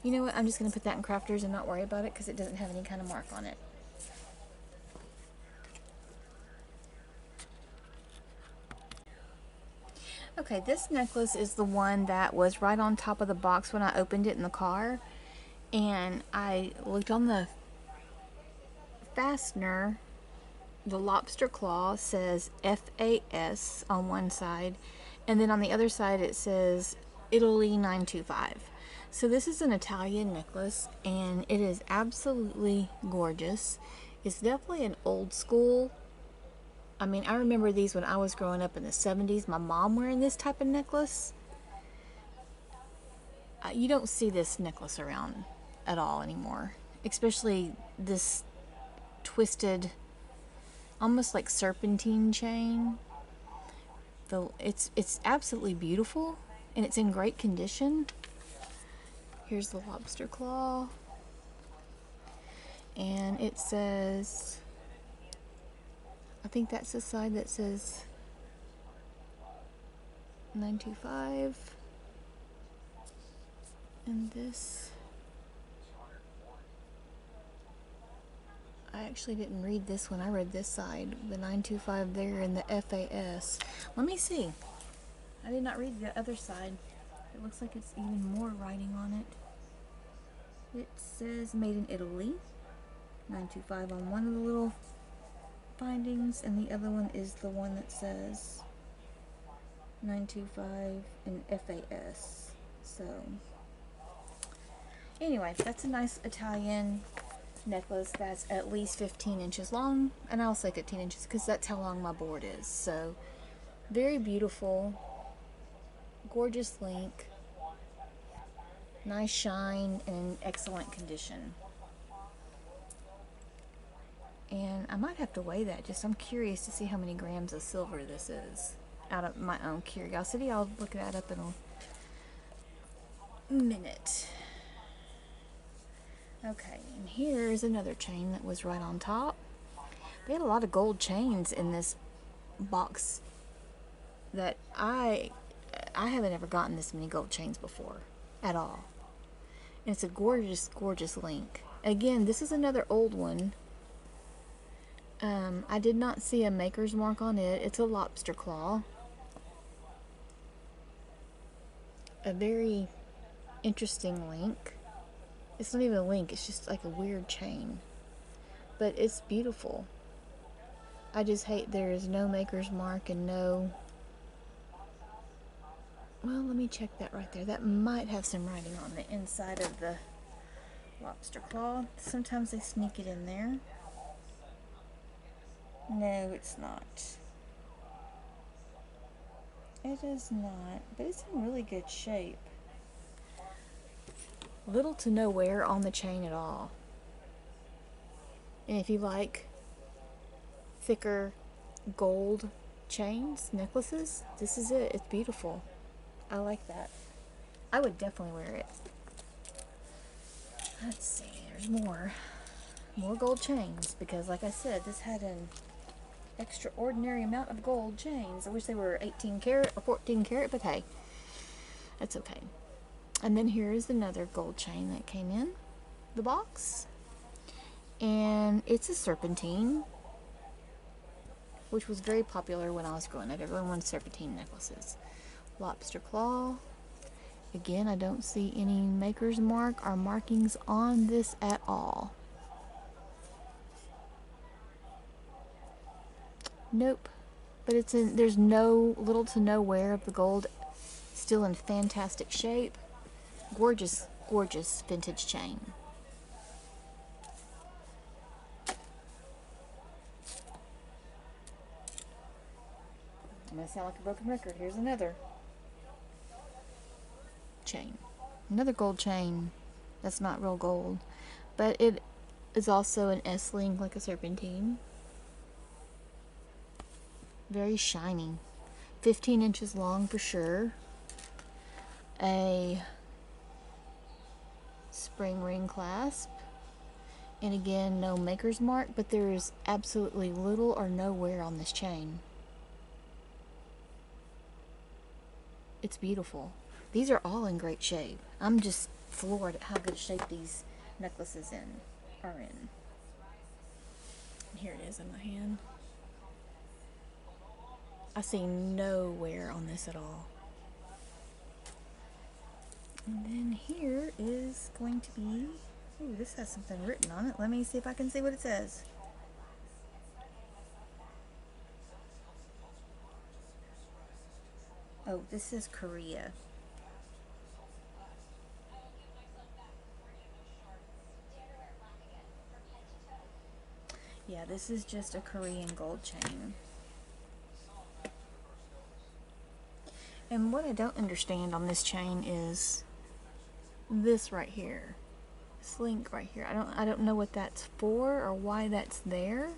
[SPEAKER 1] You know what, I'm just going to put that in Crafters and not worry about it, because it doesn't have any kind of mark on it. Okay, this necklace is the one that was right on top of the box when I opened it in the car, and I looked on the fastener. The lobster claw says FAS on one side, and then on the other side it says Italy 925. So this is an Italian necklace, and it is absolutely gorgeous. It's definitely an old school. I mean, I remember these when I was growing up in the 70s, my mom wearing this type of necklace. You don't see this necklace around at all anymore, especially this twisted, almost like serpentine chain. It's absolutely beautiful, and it's in great condition. Here's the lobster claw, and it says, I think that's the side that says 925, and this, I actually didn't read this one. I read this side, the 925 there, and the FAS. Let me see. I did not read the other side. It looks like it's even more writing on it. It says made in Italy, 925 on one of the little bindings, and the other one is the one that says 925 and FAS. So anyway, that's a nice Italian necklace that's at least 15 inches long, and I'll say 15 inches because that's how long my board is. So very beautiful, gorgeous link, nice shine, and in excellent condition. And I might have to weigh that, just I'm curious to see how many grams of silver this is. Out of my own curiosity, I'll look that up in a minute. Okay, and here's another chain that was right on top. They had a lot of gold chains in this box that I haven't ever gotten this many gold chains before at all. And it's a gorgeous, gorgeous link. Again, this is another old one. I did not see a maker's mark on it. It's a lobster claw. A very interesting link. It's not even a link, it's just like a weird chain. But it's beautiful. I just hate there is no maker's mark and no... Well, let me check that right there. That might have some writing on the inside of the lobster claw. Sometimes they sneak it in there. No, it's not. It is not, but it's in really good shape. Little to no wear on the chain at all. And if you like thicker gold chains, necklaces, this is it. It's beautiful. I like that. I would definitely wear it. Let's see, there's more gold chains, because like I said, this had an extraordinary amount of gold chains. I wish they were 18 karat or 14 karat, but hey, that's okay. And then here is another gold chain that came in the box. And it's a serpentine, which was very popular when I was growing up. Everyone wanted serpentine necklaces. Lobster claw. Again, I don't see any maker's mark or markings on this at all. Nope. But it's in, there's no little to no wear of the gold. Still in fantastic shape. Gorgeous, gorgeous vintage chain. I'm gonna sound like a broken record. Here's another chain. Another gold chain. That's not real gold. But it is also an S-link, like a serpentine. Very shiny. 15 inches long for sure. A spring ring clasp. And again, no maker's mark, but there is absolutely little or no wear on this chain. It's beautiful. These are all in great shape. I'm just floored at how good shape these necklaces are in. And here it is in my hand. I see no wear on this at all. And then here is going to be, ooh, this has something written on it. Let me see if I can see what it says. Oh, this is Korea. Yeah, this is just a Korean gold chain. And what I don't understand on this chain is this right here. This link right here. I don't know what that's for or why that's there.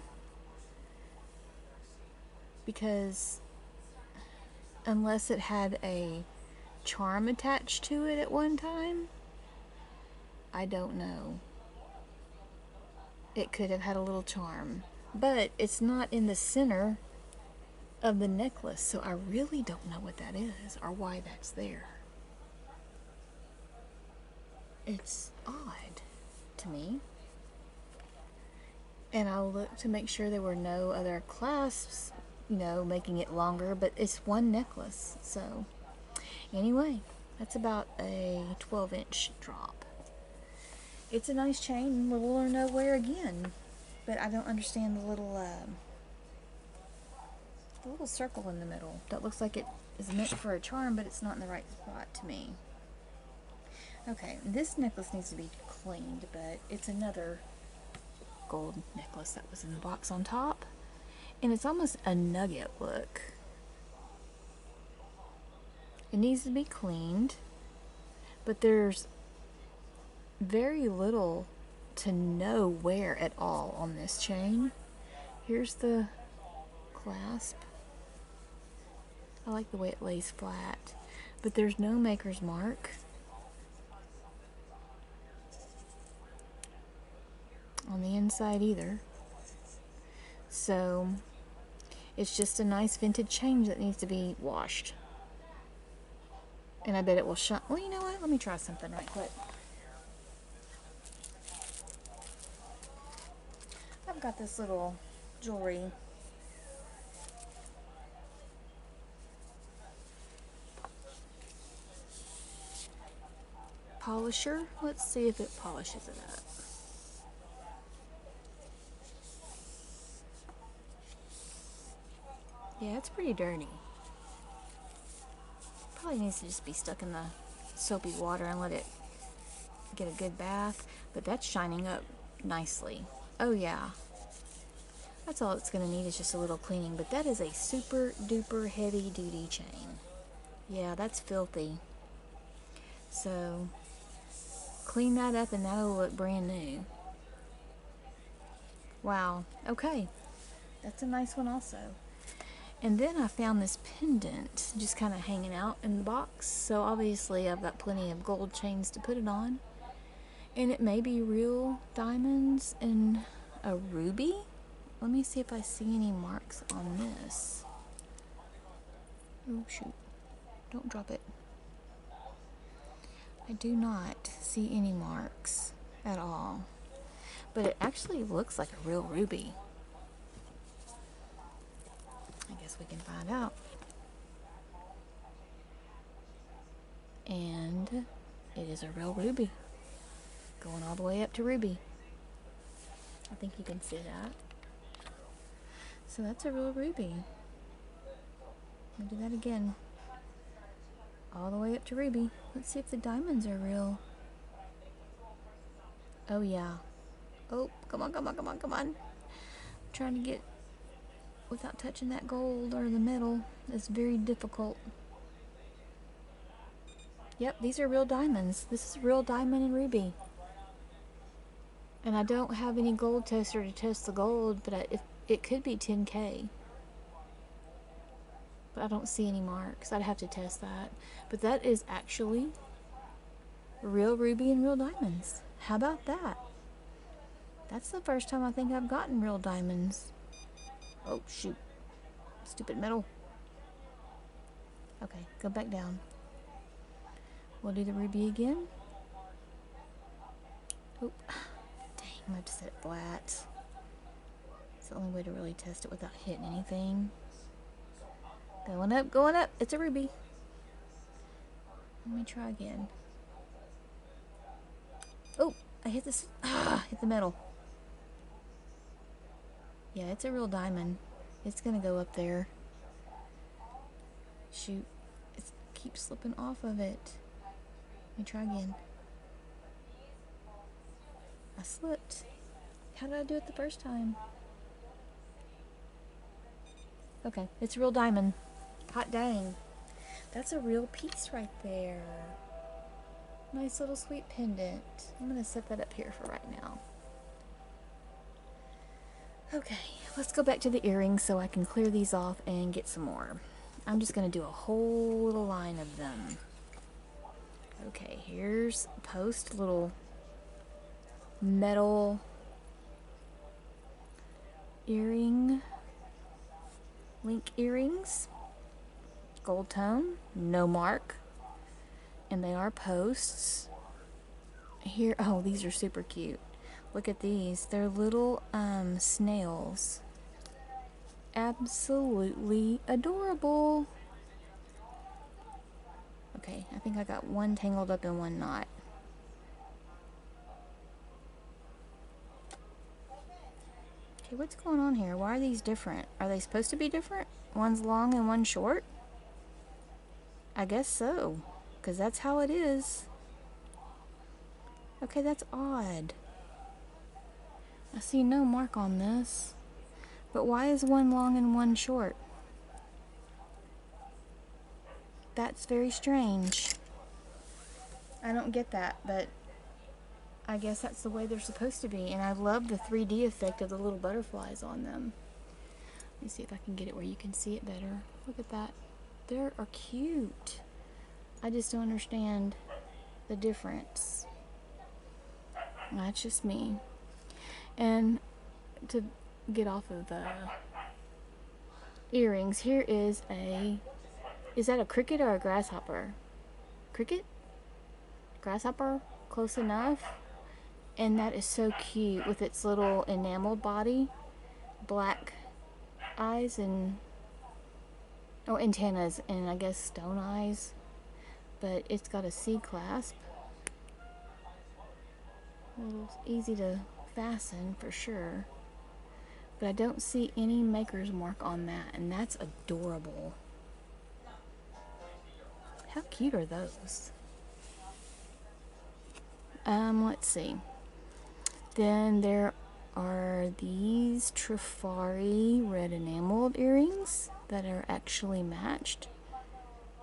[SPEAKER 1] Because unless it had a charm attached to it at one time, I don't know. It could have had a little charm, but it's not in the center of the necklace, so I really don't know what that is or why that's there. It's odd to me. And I looked to make sure there were no other clasps, you know, making it longer, but it's one necklace. So anyway, that's about a 12-inch drop. It's a nice chain, little or no wear again, but I don't understand the little circle in the middle. That looks like it is meant for a charm, but it's not in the right spot to me. Okay, this necklace needs to be cleaned, but it's another gold necklace that was in the box on top, and it's almost a nugget look. It needs to be cleaned, but there's very little to no wear at all on this chain. Here's the clasp. I like the way it lays flat, but there's no maker's mark on the inside either. So it's just a nice vintage chain that needs to be washed. And I bet it will shine. Well, you know what? Let me try something right quick. I've got this little jewelry polisher. Let's see if it polishes it up. Yeah, it's pretty dirty. Probably needs to just be stuck in the soapy water and let it get a good bath, but that's shining up nicely. Oh yeah, that's all it's going to need is just a little cleaning, but that is a super duper heavy duty chain. Yeah, that's filthy. So clean that up and that'll look brand new. Wow, okay, that's a nice one also. And then I found this pendant just kind of hanging out in the box, so obviously I've got plenty of gold chains to put it on. And it may be real diamonds and a ruby. let me see if I see any marks on this. Oh shoot, don't drop it. I do not see any marks at all, but it actually looks like a real ruby. I guess we can find out. And it is a real ruby, going all the way up to ruby. I think you can see that. So that's a real ruby. Let me do that again. All the way up to ruby. Let's see if the diamonds are real. Oh yeah. Oh, come on, come on, come on, come on. I'm trying to get without touching that gold or the metal. It's very difficult. Yep, these are real diamonds. This is real diamond and ruby. And I don't have any gold tester to test the gold, but it could be 10K. But I don't see any marks. I'd have to test that. But that is actually real ruby and real diamonds. How about that? That's the first time I think I've gotten real diamonds. Oh, shoot. Stupid metal. Okay, go back down. We'll do the ruby again. Oh, dang, I have to set it flat. It's the only way to really test it without hitting anything. Going up, going up. It's a ruby. Let me try again. Oh, I hit this. Hit the metal. Yeah, it's a real diamond. It's gonna go up there. Shoot. It keeps slipping off of it. Let me try again. I slipped. How did I do it the first time? Okay, it's a real diamond. Hot dang. That's a real piece right there. Nice little sweet pendant. I'm gonna set that up here for right now. Okay, let's go back to the earrings so I can clear these off and get some more. I'm just gonna do a whole little line of them. Okay, here's post little metal earring, link earrings, gold tone, no mark, and they are posts. Here, oh, these are super cute. Look at these. They're little snails. Absolutely adorable. Okay, I think I got one tangled up in one knot. Okay, what's going on here? Why are these different? Are they supposed to be different? One's long and one's short? I guess so, because that's how it is. Okay, that's odd. I see no mark on this. But why is one long and one short? That's very strange. I don't get that, but I guess that's the way they're supposed to be. And I love the 3D effect of the little butterflies on them. Let me see if I can get it where you can see it better. Look at that. They are cute. I just don't understand the difference. That's just me. And to get off of the earrings, here is that a cricket or a grasshopper? Cricket? Grasshopper? Close enough. And that is so cute with its little enameled body, black eyes and antennas, and I guess stone eyes, but it's got a C clasp. A little easy to fasten for sure, but I don't see any maker's mark on that, and that's adorable. How cute are those? Let's see. Then there are these Trifari red enameled earrings that are actually matched,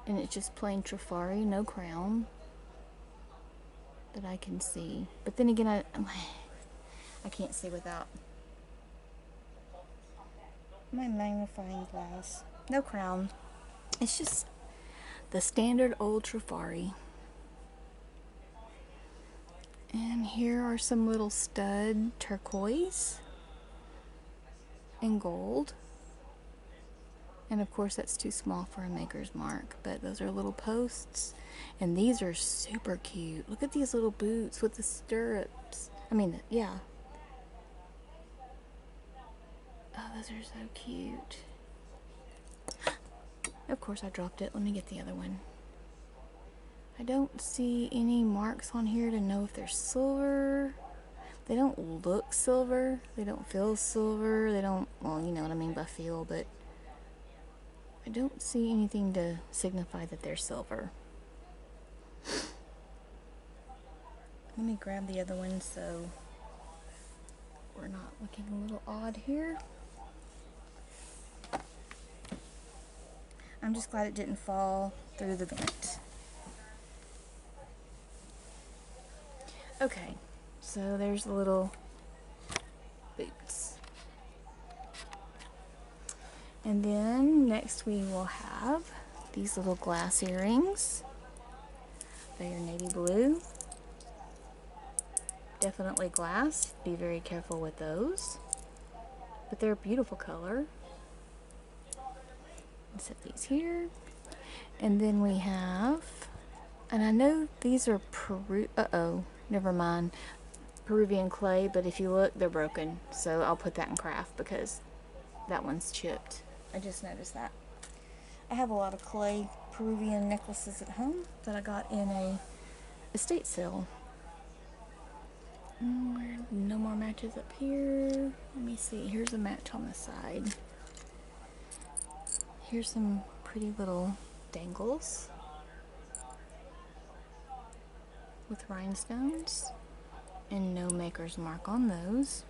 [SPEAKER 1] and it's just plain Trifari, no crown that I can see. But then again, I can't see without my magnifying glass. No crown. It's just the standard old Trifari. And here are some little stud turquoise. in gold. And of course that's too small for a maker's mark, but those are little posts. And these are super cute. Look at these little boots with the stirrups. I mean, yeah. Oh, those are so cute. Of course I dropped it. Let me get the other one. I don't see any marks on here to know if they're silver. They don't look silver. They don't feel silver. They don't, well, you know what I mean by feel, but I don't see anything to signify that they're silver. Let me grab the other one so we're not looking a little odd here. I'm just glad it didn't fall through the vent. Okay, so there's the little boots. And then next we will have these little glass earrings. They are navy blue. Definitely glass. Be very careful with those. But they're a beautiful color. Set these here. And then we have, and I know these are never mind. Peruvian clay, but if you look, they're broken. So I'll put that in craft because that one's chipped. I just noticed that. I have a lot of clay Peruvian necklaces at home that I got in a estate sale. No more matches up here. Let me see. Here's a match on the side. Here's some pretty little dangles with rhinestones and no maker's mark on those.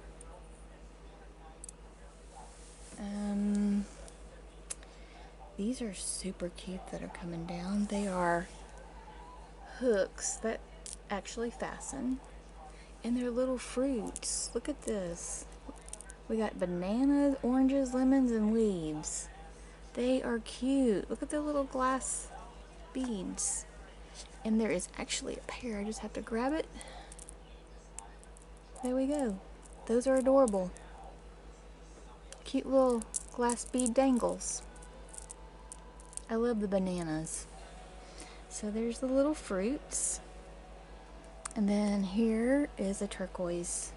[SPEAKER 1] These are super cute that are coming down. They are hooks that actually fasten, and they're little fruits. Look at this. We got bananas, oranges, lemons, and leaves. They are cute. Look at the little glass beads. And there is actually a pair. I just have to grab it. There we go. Those are adorable. Cute little glass bead dangles. I love the bananas. So there's the little fruits. And then here is a turquoise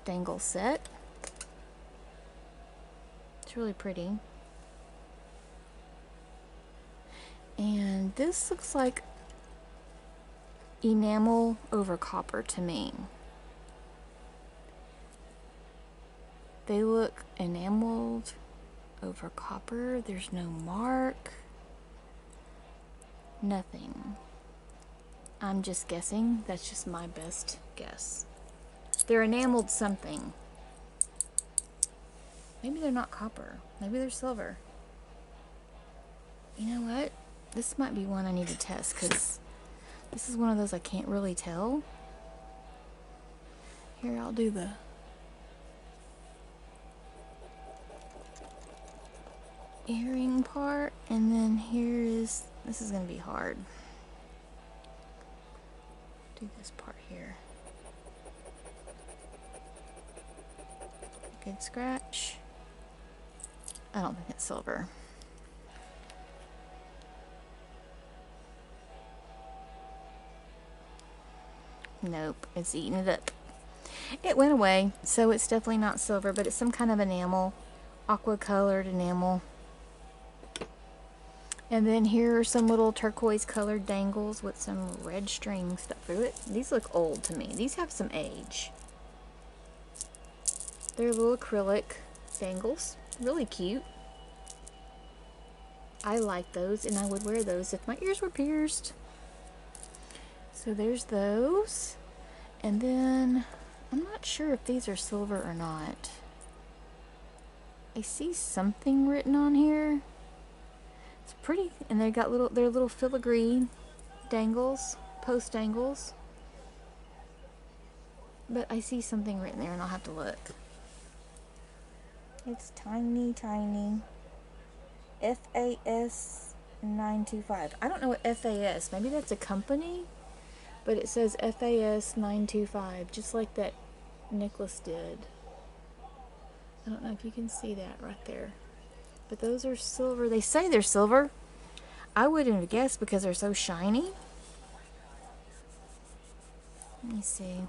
[SPEAKER 1] dangle set. It's really pretty. And this looks like enamel over copper to me. They look enameled over copper. There's no mark. Nothing. I'm just guessing. That's just my best guess. They're enameled something. Maybe they're not copper. Maybe they're silver. You know what? This might be one I need to test because this is one of those I can't really tell. Here, I'll do the earring part, and then here is, this is going to be hard. Do this part here. Good scratch. I don't think it's silver. Nope, it's eating it up. It went away, so it's definitely not silver, but it's some kind of enamel, aqua colored enamel. And then here are some little turquoise colored dangles with some red string stuck through it. These look old to me. These have some age. They're little acrylic dangles. Really cute. I like those, and I would wear those if my ears were pierced. So there's those. And then I'm not sure if these are silver or not. I see something written on here. It's pretty, and they got they're little filigree dangles, post dangles. But I see something written there, and I'll have to look. It's tiny, tiny. FAS 925. I don't know what FAS. Maybe that's a company, but it says FAS 925, just like that necklace did. I don't know if you can see that right there. But those are silver. They say they're silver. I wouldn't have guessed because they're so shiny. Let me see.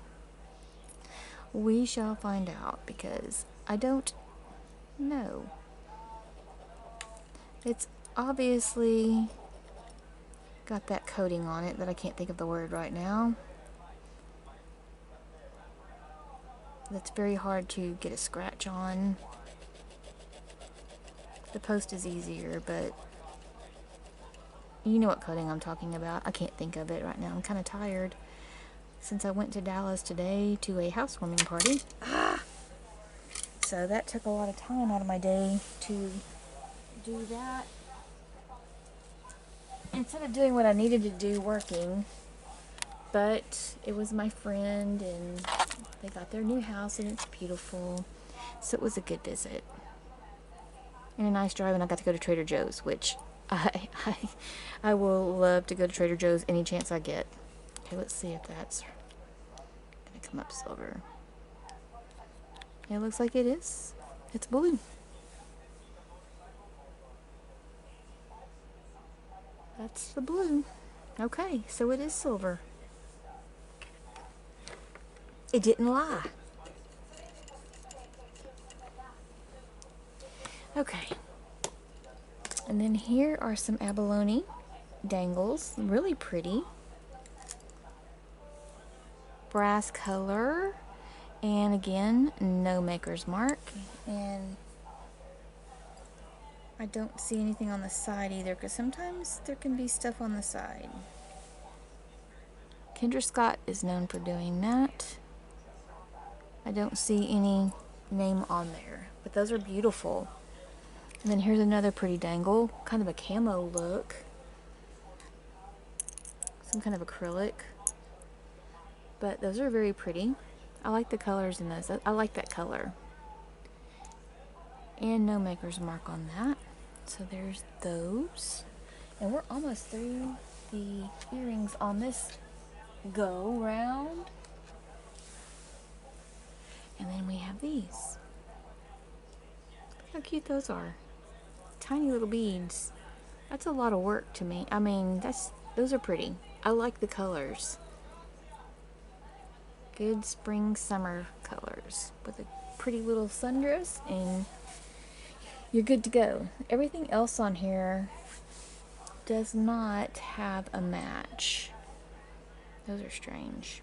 [SPEAKER 1] We shall find out because I don't know. It's obviously got that coating on it that I can't think of the word right now. That's very hard to get a scratch on. The post is easier, but you know what coating I'm talking about. I can't think of it right now. I'm kind of tired since I went to Dallas today to a housewarming party. So that took a lot of time out of my day to do that. Instead of doing what I needed to do working, but it was my friend and they got their new house and it's beautiful. So it was a good visit. And a nice drive, and I got to go to Trader Joe's, which I will love to go to Trader Joe's any chance I get. Okay, let's see if that's gonna come up silver. It looks like it is. It's blue. That's the blue. Okay, so it is silver. It didn't lie. Okay. And then here are some abalone dangles. Really pretty. Brass color. And again, no maker's mark. And I don't see anything on the side either, because sometimes there can be stuff on the side. Kendra Scott is known for doing that. I don't see any name on there, but those are beautiful. And then here's another pretty dangle, kind of a camo look. Some kind of acrylic. But those are very pretty. I like the colors in those. I like that color. And no maker's mark on that. So there's those. And we're almost through the earrings on this go round. And then we have these. Look how cute those are. Tiny little beads. That's a lot of work to me. I mean, those are pretty. I like the colors. Good spring summer colors with a pretty little sundress, and you're good to go. Everything else on here does not have a match. Those are strange.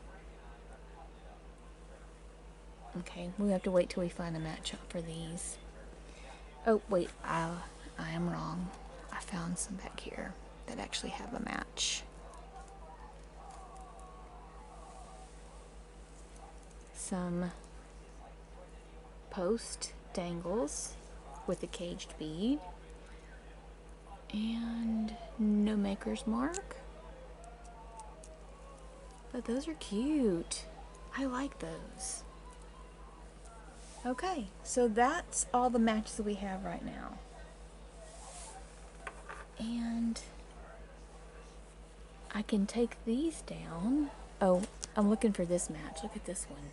[SPEAKER 1] Okay, we have to wait till we find a match up for these. Oh, wait, I am wrong. I found some back here that actually have a match. Some post dangles with a caged bead. And no maker's mark. But those are cute. I like those. Okay, so that's all the matches that we have right now. And I can take these down. Oh, I'm looking for this match. Look at this one.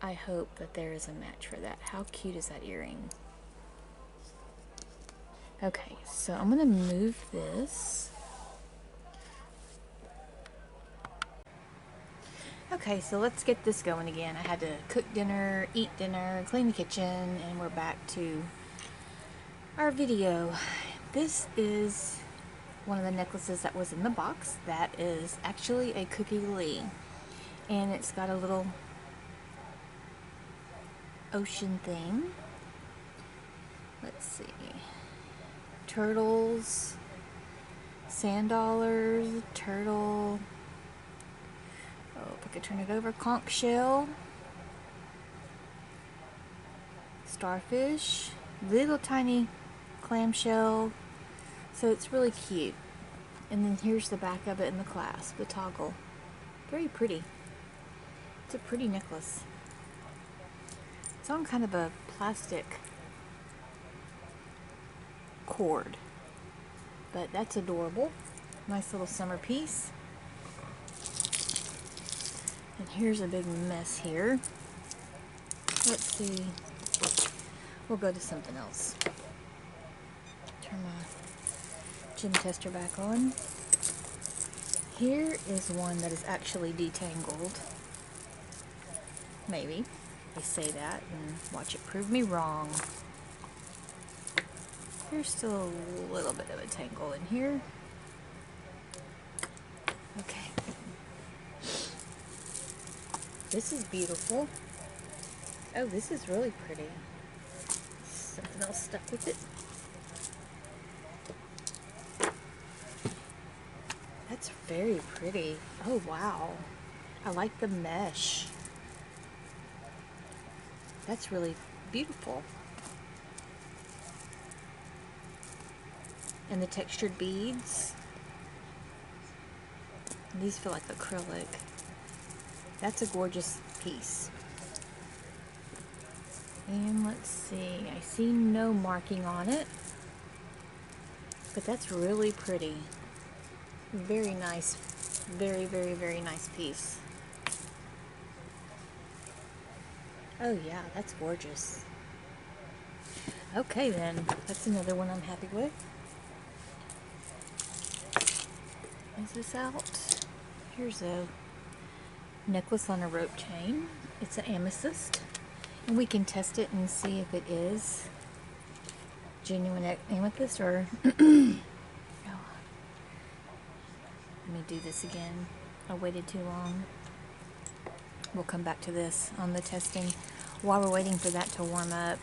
[SPEAKER 1] I hope that there is a match for that. How cute is that earring? Okay, so I'm gonna move this. Okay, so let's get this going again. I had to cook dinner, eat dinner, clean the kitchen, and we're back to our video. This is one of the necklaces that was in the box. That is actually a Cookie Lee. And it's got a little ocean thing. Let's see. Turtles, sand dollars, turtle. Oh, if I could turn it over. Conch shell, starfish, little tiny clamshell. So it's really cute. And then here's the back of it in the clasp, the toggle. Very pretty. It's a pretty necklace. It's on kind of a plastic cord, but that's adorable. Nice little summer piece. And here's a big mess here. Let's see. We'll go to something else. Turn my gem tester back on. Here is one that is actually detangled. Maybe. I say that and watch it prove me wrong. There's still a little bit of a tangle in here. Okay. This is beautiful. Oh, this is really pretty. Something else stuck with it. That's very pretty. Oh, wow. I like the mesh. That's really beautiful. And the textured beads. These feel like acrylic. That's a gorgeous piece. And let's see. I see no marking on it. But that's really pretty. Very nice. Very, very, very nice piece. Oh yeah, that's gorgeous. Okay then, that's another one I'm happy with. Is this out? Here's a necklace on a rope chain. It's an amethyst. And we can test it and see if it is genuine amethyst or... Oh. Let me do this again. I waited too long. We'll come back to this on the testing. While we're waiting for that to warm up,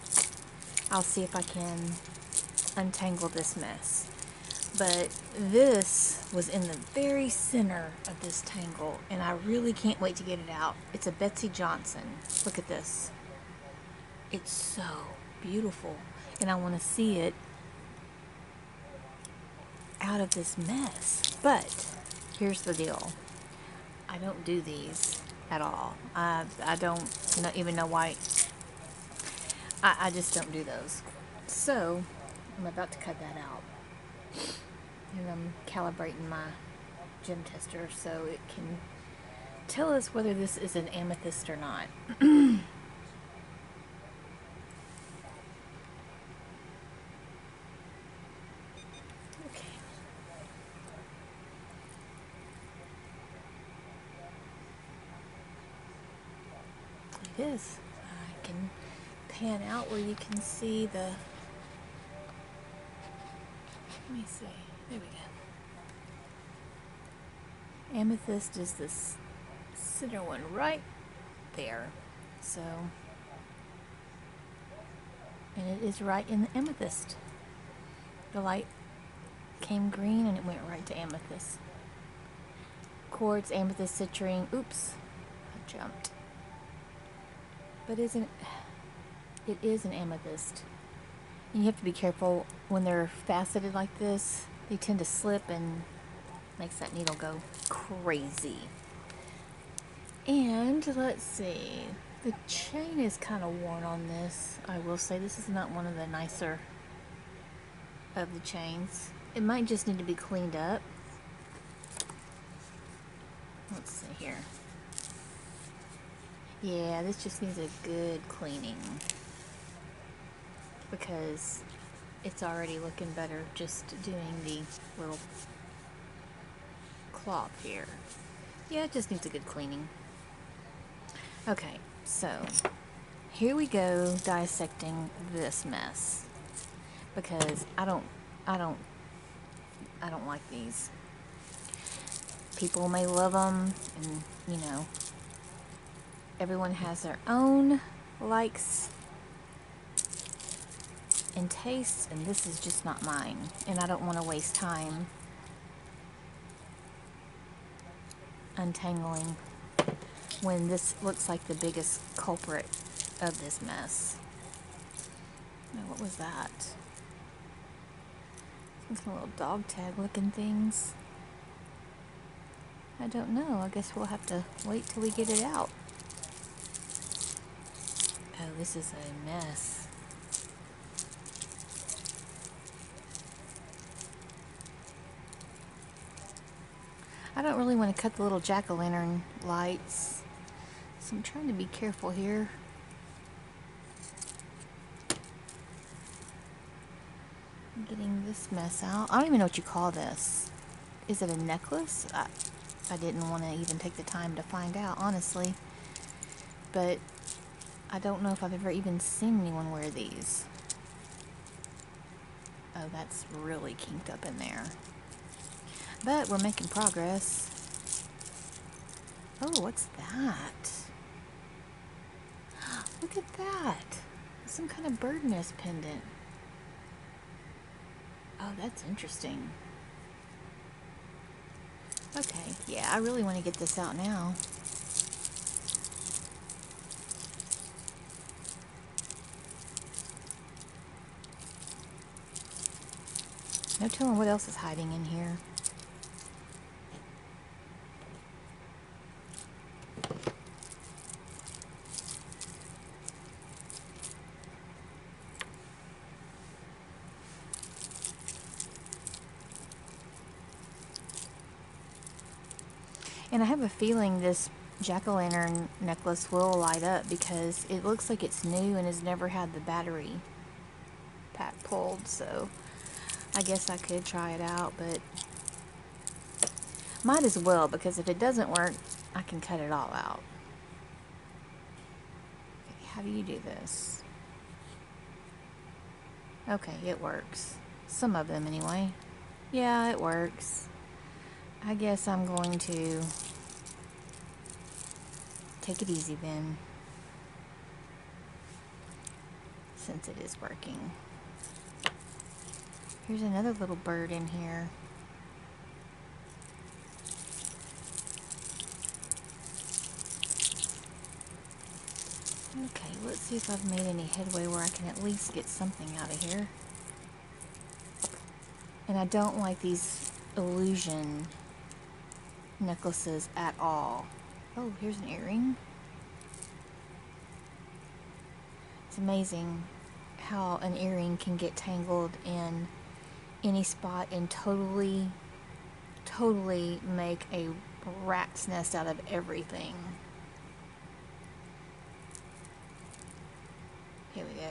[SPEAKER 1] I'll see if I can untangle this mess. But this was in the very center of this tangle, and I really can't wait to get it out. It's a Betsy Johnson. Look at this. It's so beautiful, and I want to see it out of this mess. But here's the deal. I don't do these at all. I don't even know why. I just don't do those. So I'm about to cut that out. And I'm calibrating my gem tester so it can tell us whether this is an amethyst or not. Okay. It is. I can pan out where you can see the... Let me see. There we go. Amethyst is this center one right there. So, and it is right in the amethyst. The light came green and it went right to amethyst. Quartz, amethyst, citrine. Oops, I jumped. But it is an amethyst. And you have to be careful when they're faceted like this. They tend to slip and makes that needle go crazy. And let's see, the chain is kind of worn on this. I will say this is not one of the nicer of the chains. It might just need to be cleaned up. Let's see here. Yeah, this just needs a good cleaning because it's already looking better just doing the little cloth here. Yeah, it just needs a good cleaning. Okay, so here we go dissecting this mess because I don't like these. People may love them, and you know, everyone has their own likes and tastes, and this is just not mine, and I don't want to waste time untangling when this looks like the biggest culprit of this mess. Now, what was that? Some little dog tag looking things. I don't know. I guess we'll have to wait till we get it out. Oh, this is a mess. I don't really want to cut the little jack-o'-lantern lights, so I'm trying to be careful here. getting this mess out. I don't even know what you call this. Is it a necklace? I didn't want to even take the time to find out, honestly. But I don't know if I've ever even seen anyone wear these. Oh, that's really kinked up in there. But we're making progress. Oh, what's that? Look at that. Some kind of bird nest pendant. Oh, that's interesting. Okay, yeah, I really want to get this out now. No telling what else is hiding in here. And I have a feeling this jack-o'-lantern necklace will light up because it looks like it's new and has never had the battery pack pulled, so I guess I could try it out, but might as well, because if it doesn't work, I can cut it all out. Okay, how do you do this? Okay, it works. Some of them anyway. Yeah, it works. I guess I'm going to take it easy then, since it is working. Here's another little bird in here. Okay, let's see if I've made any headway where I can at least get something out of here. And I don't like these illusion necklaces at all. Oh, here's an earring. It's amazing how an earring can get tangled in any spot and totally make a rat's nest out of everything. Here we go.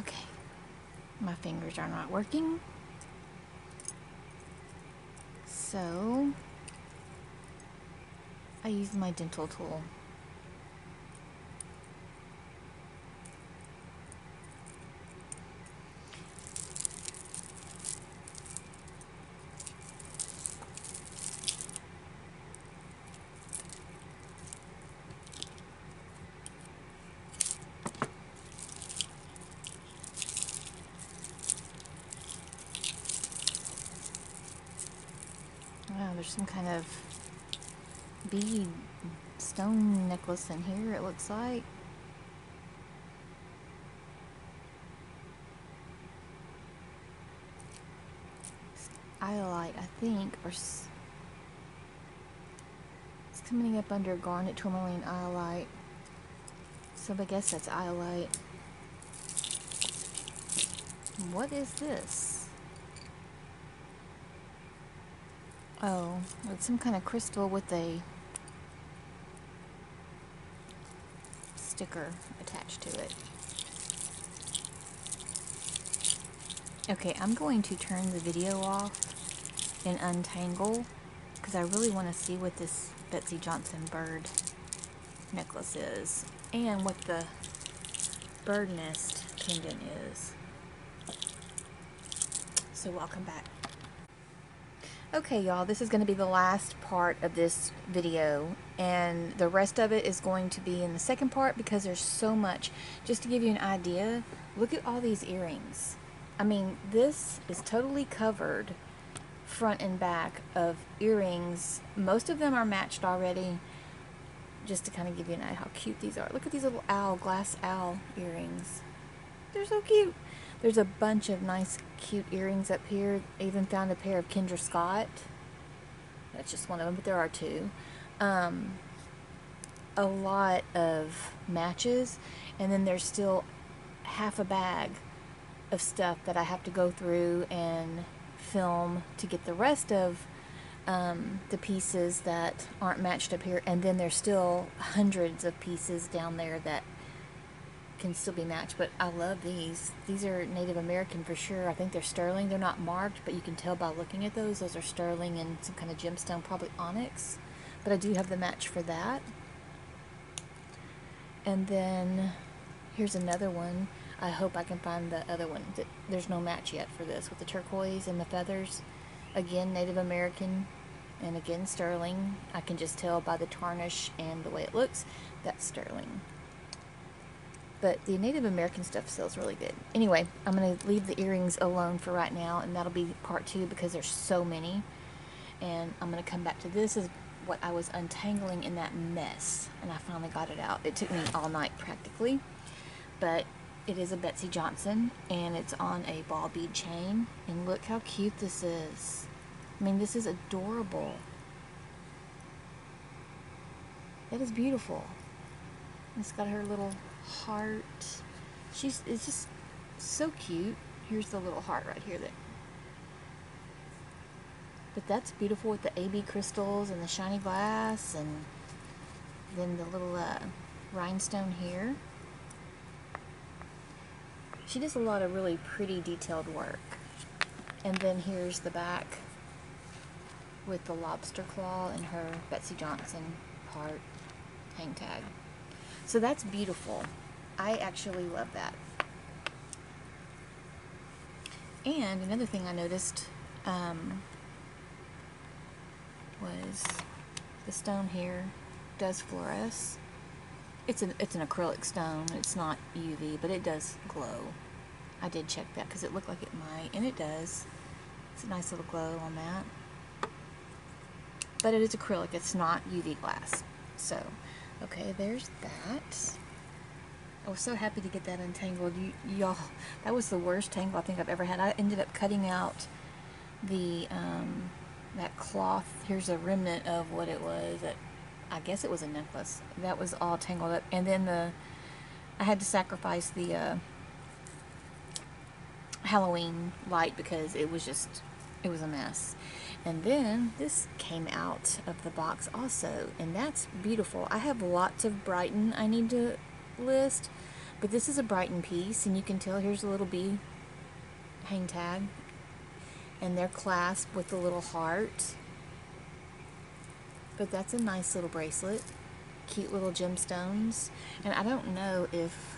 [SPEAKER 1] Okay, my fingers are not working, so I use my dental tool. Wow, there's some kind of bead stone necklace in here, it looks like. Iolite, I think, or it's coming up under garnet, tourmaline, iolite. So I guess that's iolite. What is this? Oh, it's some kind of crystal with a sticker attached to it. Okay, I'm going to turn the video off and untangle because I really want to see what this Betsy Johnson bird necklace is and what the bird nest pendant is. So I'll come back. Okay, y'all, this is going to be the last part of this video, and the rest of it is going to be in the second part because there's so much. Just to give you an idea, look at all these earrings. I mean, this is totally covered front and back of earrings. Most of them are matched already. Just to kind of give you an idea how cute these are. Look at these little glass owl earrings. They're so cute. There's a bunch of nice, cute earrings up here. I even found a pair of Kendra Scott. That's just one of them, but there are two. A lot of matches, and then there's still half a bag of stuff that I have to go through and film to get the rest of the pieces that aren't matched up here, and then there's still hundreds of pieces down there that can still be matched, but I love these. These are Native American for sure. I think they're sterling. They're not marked, but you can tell by looking at those. Those are sterling and some kind of gemstone, probably onyx. But I do have the match for that. And then here's another one. I hope I can find the other one. There's no match yet for this with the turquoise and the feathers. Again, Native American, and again sterling. I can just tell by the tarnish and the way it looks that's sterling. But the Native American stuff sells really good. Anyway, I'm going to leave the earrings alone for right now, and that'll be part 2 because there's so many. And I'm going to come back to this as what I was untangling in that mess, and I finally got it out. It took me all night practically, but it is a Betsey Johnson, and it's on a ball bead chain, and look how cute this is. I mean, this is adorable. That is beautiful. It's got her little heart. It's just so cute. Here's the little heart right here. But that's beautiful with the AB crystals and the shiny glass, and then the little rhinestone here. She does a lot of really pretty detailed work. And then here's the back with the lobster claw and her Betsey Johnson heart hang tag. So that's beautiful. I actually love that. And another thing I noticed was the stone here does fluoresce. It's an acrylic stone. It's not UV, but it does glow. I did check that because it looked like it might, and it does. It's a nice little glow on that. But it is acrylic. It's not UV glass. So, okay, there's that. I was so happy to get that untangled. Y'all, that was the worst tangle I think I've ever had. I ended up cutting out the that cloth. Here's a remnant of what it was. I guess it was a necklace. That was all tangled up. And then I had to sacrifice the Halloween light because it was a mess. And then this came out of the box also, and that's beautiful. I have lots of Brighton I need to list, but this is a Brighton piece, and you can tell here's a little bee hang tag, and they're clasped with the little heart. But that's a nice little bracelet. Cute little gemstones. And I don't know if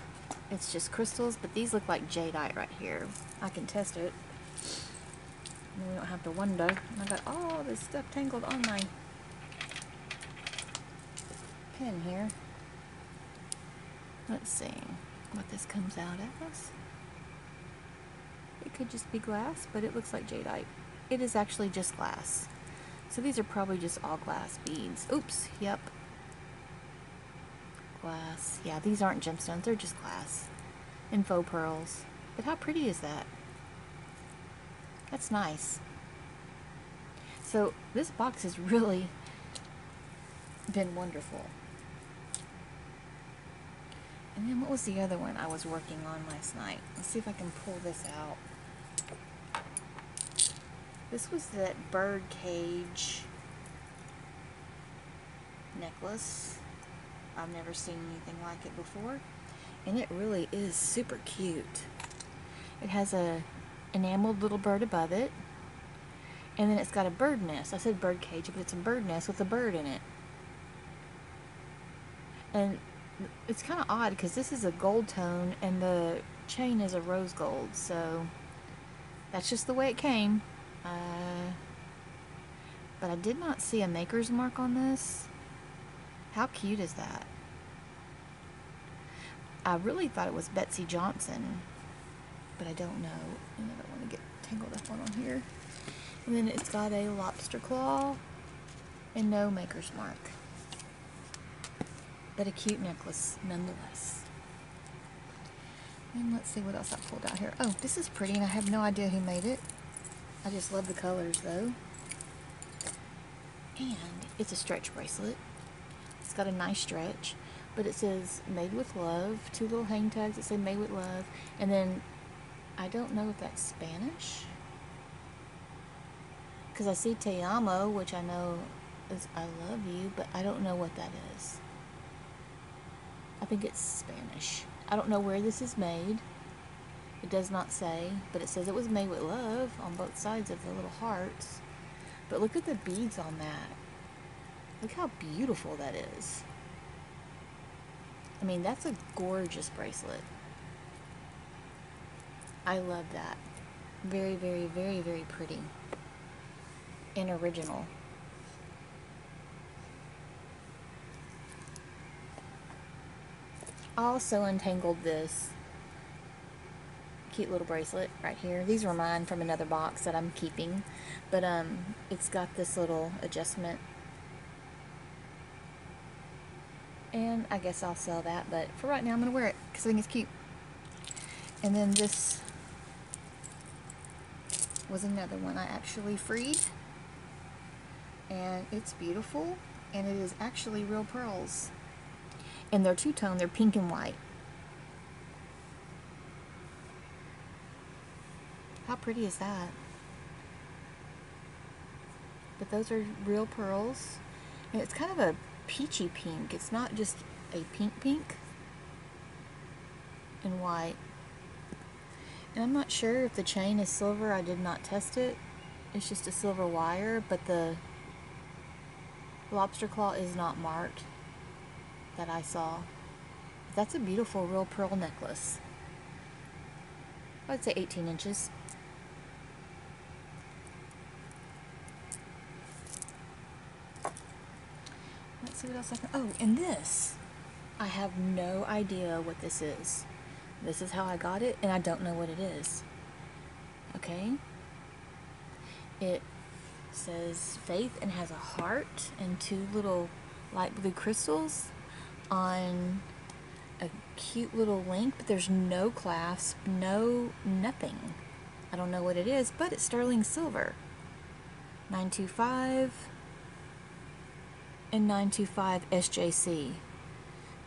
[SPEAKER 1] it's just crystals, but these look like jadeite right here. I can test it. And we don't have to wonder. I got all this stuff tangled on my pen here. Let's see what this comes out as. It could just be glass, but it looks like jadeite. It is actually just glass. So these are probably just all glass beads. Oops, yep. Glass. Yeah, these aren't gemstones, they're just glass. And faux pearls. But how pretty is that? That's nice. So this box has really been wonderful. And then what was the other one I was working on last night? Let's see if I can pull this out. This was that bird cage necklace. I've never seen anything like it before. And it really is super cute. It has a enameled little bird above it. And then it's got a bird nest. I said bird cage, but it's a bird nest with a bird in it. And it's kind of odd because this is a gold tone and the chain is a rose gold. So that's just the way it came. But I did not see a maker's mark on this. How cute is that? I really thought it was Betsey Johnson, but I don't know, and I don't want to get tangled up on here. And then it's got a lobster claw and no maker's mark, but a cute necklace nonetheless. And let's see what else I pulled out here. Oh, this is pretty, and I have no idea who made it. I just love the colors though. And it's a stretch bracelet. It's got a nice stretch, but it says made with love. Two little hang tags that say made with love. And then I don't know if that's Spanish, because I see te amo, which I know is I love you, but I don't know what that is. I think it's Spanish. I don't know where this is made. It does not say, but it says it was made with love on both sides of the little hearts. But look at the beads on that. Look how beautiful that is. I mean, that's a gorgeous bracelet. I love that. Very, very, very, very pretty. And original. I also untangled this cute little bracelet right here. These were mine from another box that I'm keeping. But it's got this little adjustment. And I guess I'll sell that, but for right now I'm going to wear it because I think it's cute. And then this was another one I actually freed. And it's beautiful, and it is actually real pearls. And they're two-tone, they're pink and white. How pretty is that? But those are real pearls. And it's kind of a peachy pink. It's not just a pink and white. And I'm not sure if the chain is silver. I did not test it. It's just a silver wire, but the lobster claw is not marked that I saw. That's a beautiful real pearl necklace. I'd say 18 inches. Let's see what else I can... Oh, and this. I have no idea what this is. This is how I got it, and I don't know what it is. Okay? It says faith and has a heart and two little light blue crystals on a cute little link, but there's no clasp, no nothing. I don't know what it is, but it's sterling silver. 925 and 925 SJC.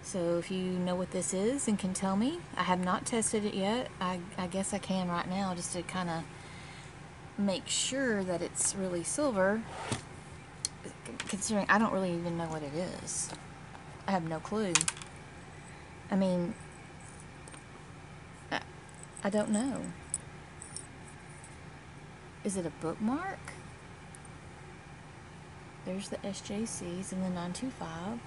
[SPEAKER 1] So if you know what this is and can tell me, I have not tested it yet. I guess I can right now just to kind of make sure that it's really silver, considering I don't really even know what it is. I have no clue. I mean, I don't know. Is it a bookmark? There's the SJCs and the 925.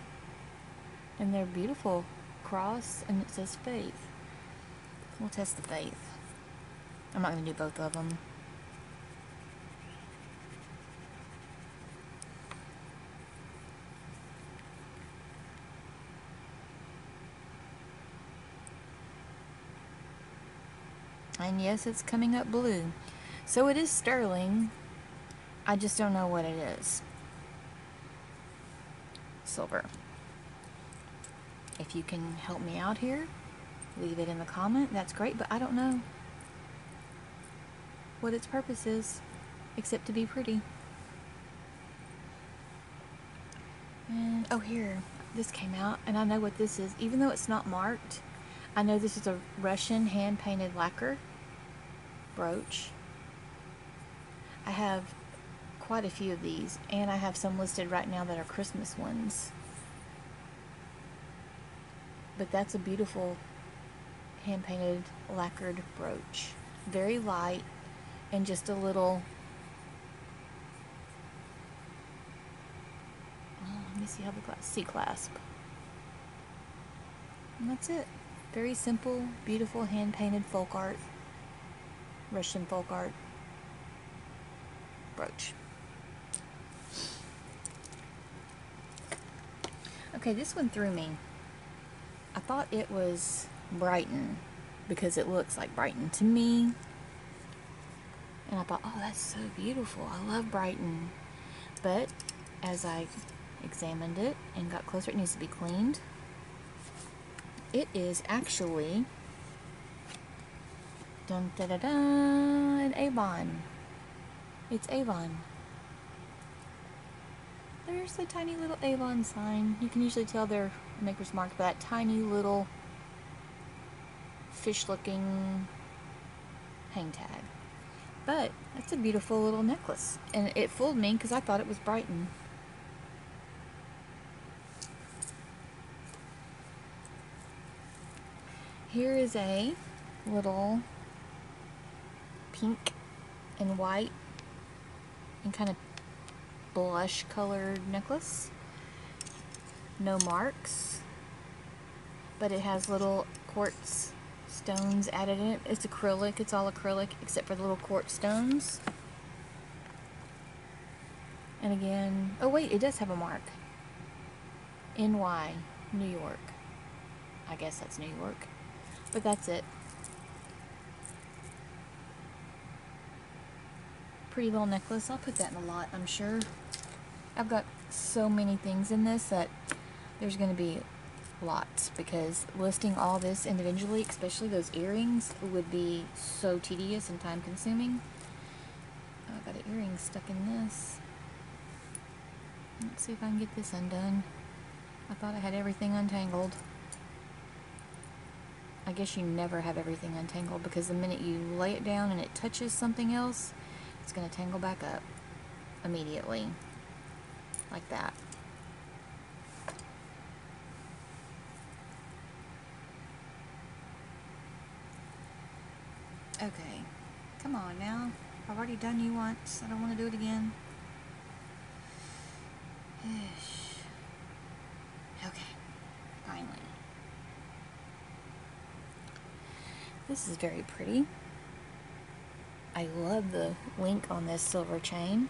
[SPEAKER 1] And they're beautiful. Cross, and it says faith. We'll test the faith. I'm not going to do both of them. And yes, it's coming up blue. So it is sterling. I just don't know what it is. Silver. If you can help me out here, leave it in the comment. That's great, but I don't know what its purpose is, except to be pretty. And, oh, here. This came out, and I know what this is. Even though it's not marked, I know this is a Russian hand-painted lacquer brooch. I have quite a few of these, and I have some listed right now that are Christmas ones. But that's a beautiful hand-painted lacquered brooch. Very light, and just a little... let me see how the C-clasp. And that's it. Very simple, beautiful hand-painted folk art. Russian folk art brooch. Okay, this one threw me. I thought it was Brighton because it looks like Brighton to me. And I thought, oh, that's so beautiful. I love Brighton. But as I examined it and got closer, it needs to be cleaned. It is actually dun, da, da, da, an Avon. It's Avon. There's the tiny little Avon sign. You can usually tell they're Maker's Mark by that tiny little fish-looking hang tag. But that's a beautiful little necklace. And it fooled me because I thought it was Brighton. Here is a little pink and white and kind of blush colored necklace. No marks, but it has little quartz stones added in it. It's acrylic, it's all acrylic except for the little quartz stones. And again, oh wait, it does have a mark. NY, New York. I guess that's New York. But that's it. Pretty little necklace. I'll put that in a lot, I'm sure. I've got so many things in this that there's going to be lots, because listing all this individually, especially those earrings, would be so tedious and time consuming. Oh, I got an earring stuck in this. Let's see if I can get this undone. I thought I had everything untangled. I guess you never have everything untangled, because the minute you lay it down and it touches something else, it's going to tangle back up immediately. Like that. Okay, come on now. I've already done you once. I don't want to do it again. Okay, finally. This is very pretty. I love the link on this silver chain.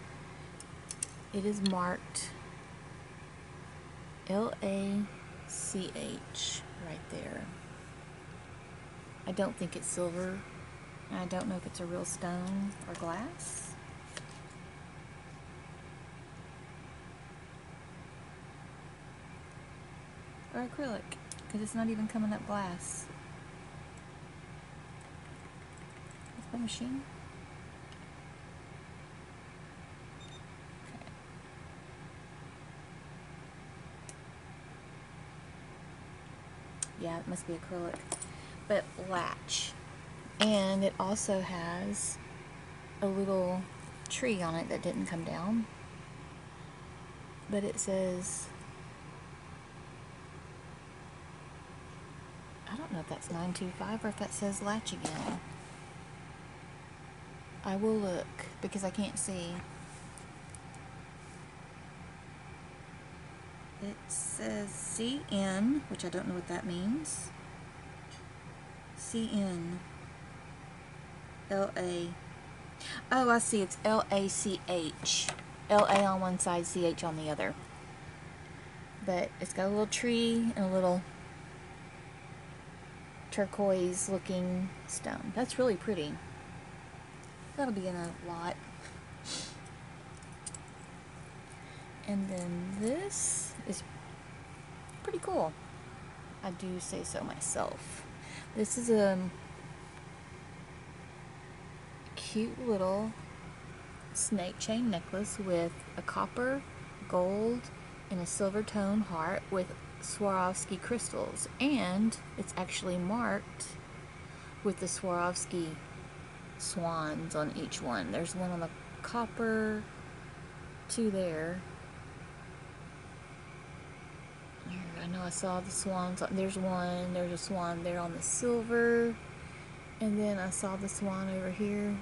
[SPEAKER 1] It is marked LACH right there. I don't think it's silver. I don't know if it's a real stone or glass. Or acrylic, because it's not even coming up glass. Is the machine? Okay. Yeah, it must be acrylic. But latch. And it also has a little tree on it that didn't come down. But it says, I don't know if that's 925 or if that says latch again. I will look because I can't see. It says CN, which I don't know what that means. CN. LA. Oh, I see. It's LACH. LA on one side, CH on the other. But it's got a little tree and a little turquoise looking stone. That's really pretty. That'll be in a lot. And then this is pretty cool. I do say so myself. This is a cute little snake chain necklace with a copper, gold, and a silver tone heart with Swarovski crystals, and it's actually marked with the Swarovski swans on each one. There's one on the copper, two there. I know I saw the swans. There's one. There's a swan there on the silver, and then I saw the swan over here.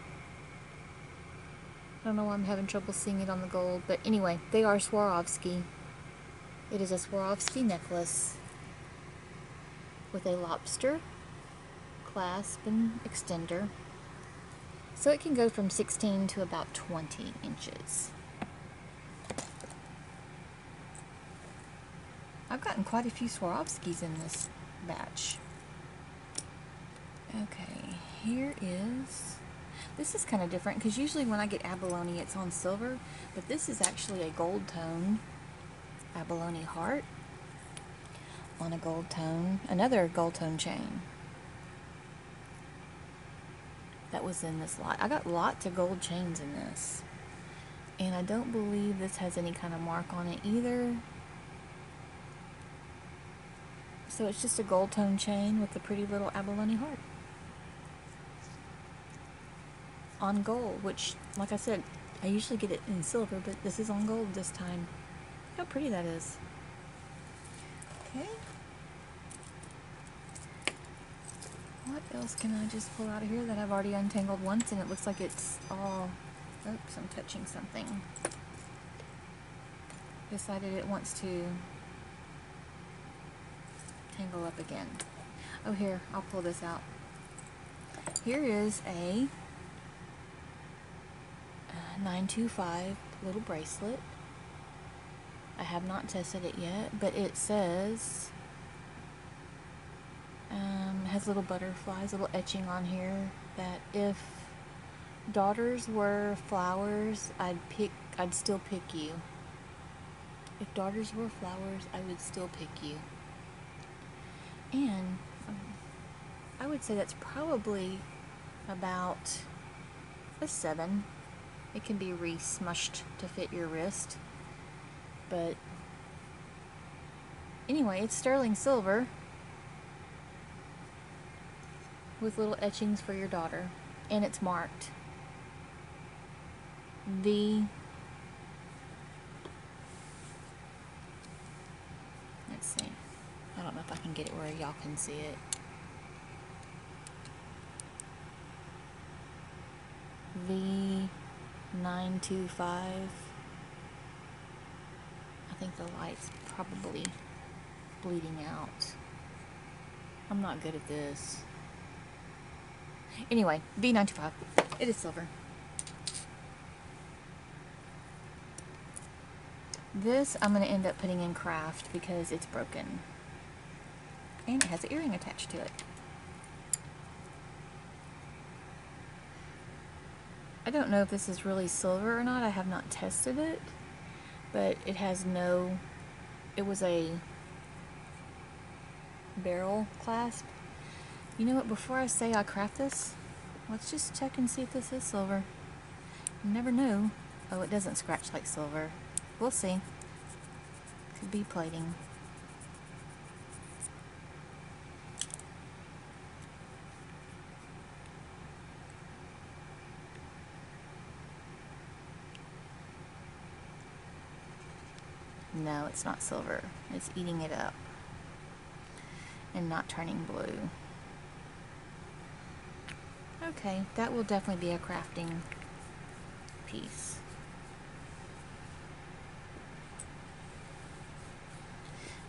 [SPEAKER 1] I don't know why I'm having trouble seeing it on the gold, but anyway, they are Swarovski. It is a Swarovski necklace with a lobster clasp and extender. So it can go from 16 to about 20 inches. I've gotten quite a few Swarovskis in this batch. Okay, here is... This is kind of different because usually when I get abalone it's on silver, but this is actually a gold tone abalone heart on a gold tone, another gold tone chain. That was in this lot. I got lots of gold chains in this. And I don't believe this has any kind of mark on it either. So it's just a gold tone chain with a pretty little abalone heart. On gold, which, like I said, I usually get it in silver, but this is on gold this time. How pretty that is. Okay. What else can I just pull out of here that I've already untangled once and it looks like it's all... Oops, I'm touching something. Decided it wants to tangle up again. Oh, here, I'll pull this out. Here is a 925 little bracelet. I have not tested it yet, but it says, has little butterflies, little etching on here, that if daughters were flowers, I'd still pick you. If daughters were flowers, I would still pick you. And I would say that's probably about a 7. It can be re-smushed to fit your wrist. But anyway, it's sterling silver with little etchings for your daughter. And it's marked. Let's see. I don't know if I can get it where y'all can see it. V925. I think the light's probably bleeding out. I'm not good at this. Anyway, V925. It is silver. This I'm going to end up putting in craft because it's broken. And it has an earring attached to it. I don't know if this is really silver or not. I have not tested it. But it has no... It was a barrel clasp. You know what? Before I say I craft this, let's just check and see if this is silver. You never know. Oh, it doesn't scratch like silver. We'll see. Could be plating. No, it's not silver. It's eating it up and not turning blue. Okay, that will definitely be a crafting piece.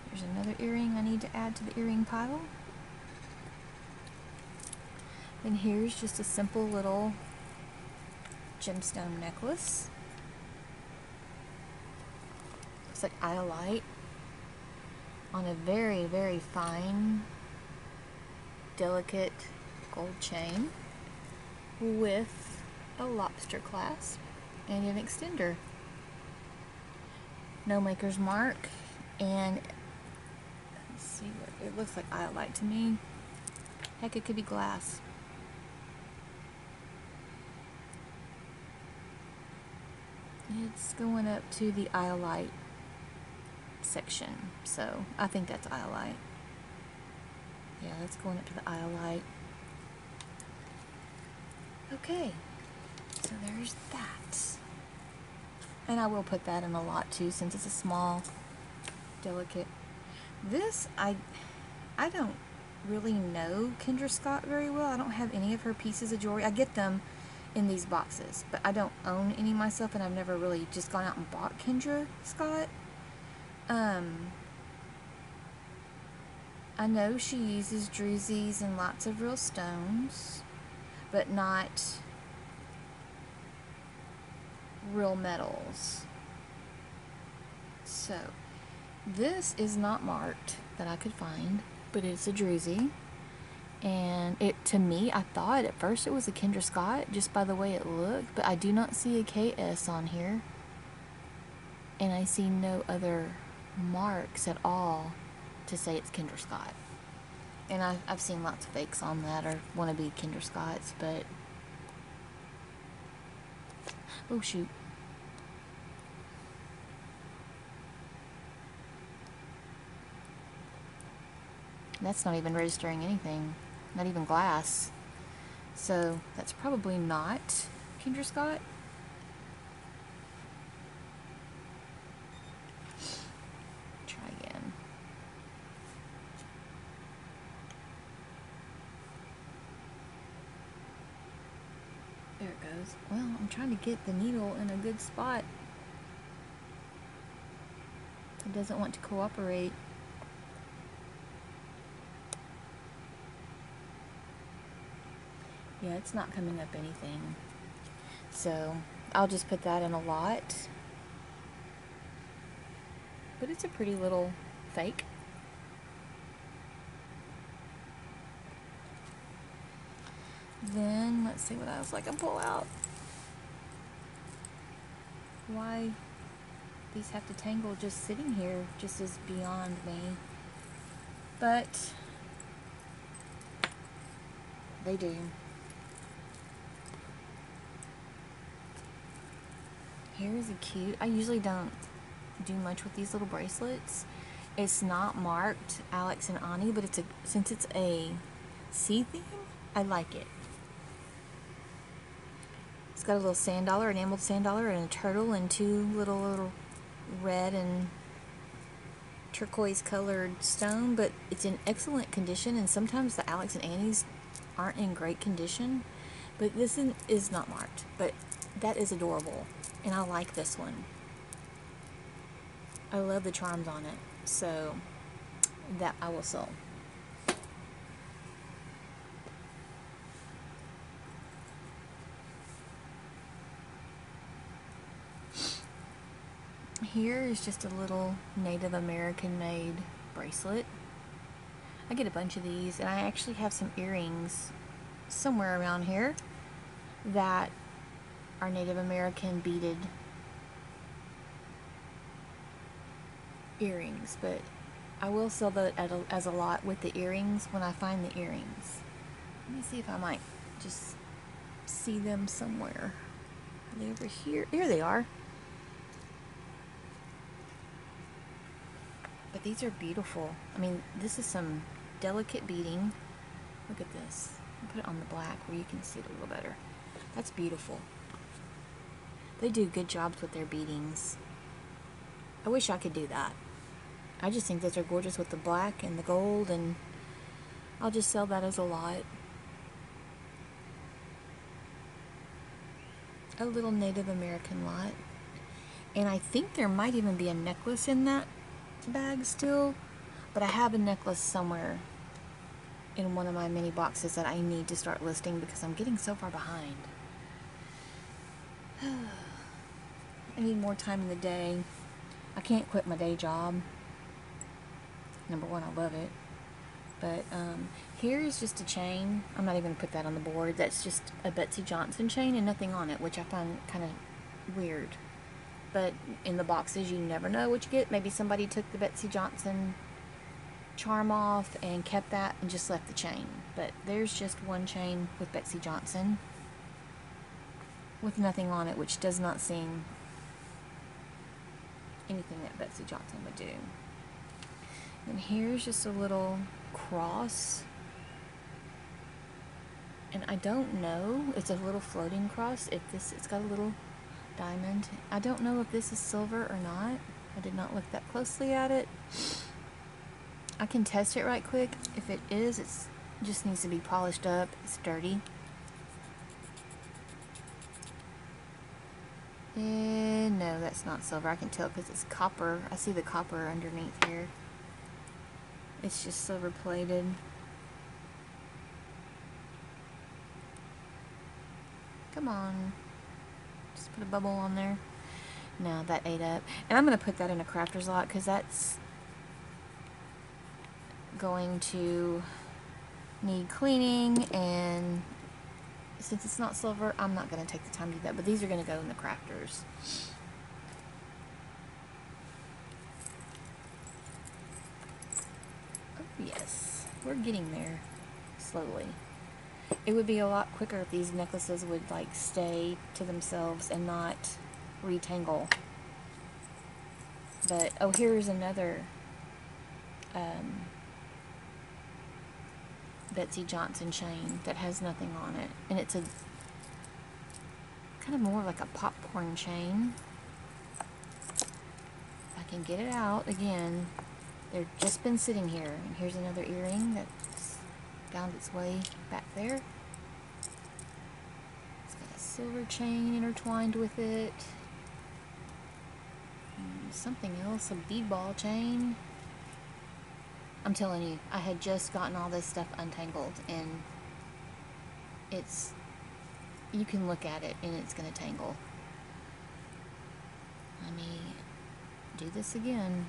[SPEAKER 1] There's another earring I need to add to the earring pile. And here's just a simple little gemstone necklace. Looks like iolite on a very, very fine, delicate gold chain with a lobster clasp and an extender. No maker's mark, and let's see what it looks like. Iolite to me. Heck, it could be glass. It's going up to the iolite section, so I think that's iolite. Yeah, that's going up to the iolite. Okay, so there's that. And I will put that in a lot too, since it's a small, delicate. This, I don't really know Kendra Scott very well. I don't have any of her pieces of jewelry. I get them in these boxes, but I don't own any myself, and I've never really just gone out and bought Kendra Scott. I know she uses drusies and lots of real stones, but not real metals. So this is not marked that I could find, but it's a druzy, and to me, I thought at first it was a Kendra Scott just by the way it looked, but I do not see a KS on here, and I see no other marks at all to say it's Kendra Scott. And I've seen lots of fakes on that, or wannabe Kendra Scotts, but oh shoot. That's not even registering anything, not even glass. So that's probably not Kendra Scott. Try again. goes. Well, I'm trying to get the needle in a good spot. It doesn't want to cooperate. Yeah, it's not coming up anything. So I'll just put that in a lot. But it's a pretty little fake. Then let's see what else I can pull out. Why these have to tangle just sitting here just is beyond me. But they do. Here's a cute, I usually don't do much with these little bracelets. It's not marked Alex and Ani, but since it's a sea theme, I like it. It's got a little sand dollar, enameled sand dollar, and a turtle, and two little red and turquoise colored stone, but it's in excellent condition, and sometimes the Alex and Annie's aren't in great condition, but this is not marked, but that is adorable, and I like this one. I love the charms on it, so that I will sell. Here is just a little Native American made bracelet. I get a bunch of these, and I actually have some earrings somewhere around here that are Native American beaded earrings, but I will sell that as a lot with the earrings when I find the earrings. Let me see if I might just see them somewhere. Are they over here? Here they are. But these are beautiful. I mean, this is some delicate beading. Look at this. I'll put it on the black where you can see it a little better. That's beautiful. They do good jobs with their beadings. I wish I could do that. I just think those are gorgeous with the black and the gold, and I'll just sell that as a lot. A little Native American lot. And I think there might even be a necklace in that bag still, but I have a necklace somewhere in one of my mini boxes that I need to start listing because I'm getting so far behind. I need more time in the day. I can't quit my day job. Number one, I love it. But here's just a chain. I'm not even going to put that on the board. That's just a Betsy Johnson chain and nothing on it, which I find kind of weird. But in the boxes, you never know what you get. Maybe somebody took the Betsy Johnson charm off and kept that and just left the chain. But there's just one chain with Betsy Johnson with nothing on it, which does not seem anything that Betsy Johnson would do. And here's just a little cross. And I don't know, it's a little floating cross. It's got a little diamond. I don't know if this is silver or not. I did not look that closely at it. I can test it right quick. If it is, it just needs to be polished up. It's dirty. No, that's not silver. I can tell because it's copper. I see the copper underneath here. It's just silver plated. Come on. Just put a bubble on there. No, that ate up. And I'm going to put that in a crafter's lot because that's going to need cleaning, and since it's not silver, I'm not going to take the time to do that, but these are going to go in the crafters. Oh yes, we're getting there slowly. It would be a lot quicker if these necklaces would like stay to themselves and not retangle. But oh, here's another Betsy Johnson chain that has nothing on it, and it's a kind of more like a popcorn chain. If I can get it out again. They've just been sitting here, and here's another earring that's found its way back there. It's got a silver chain intertwined with it. Something else, a bead ball chain. I'm telling you, I had just gotten all this stuff untangled, and you can look at it and it's going to tangle. Let me do this again.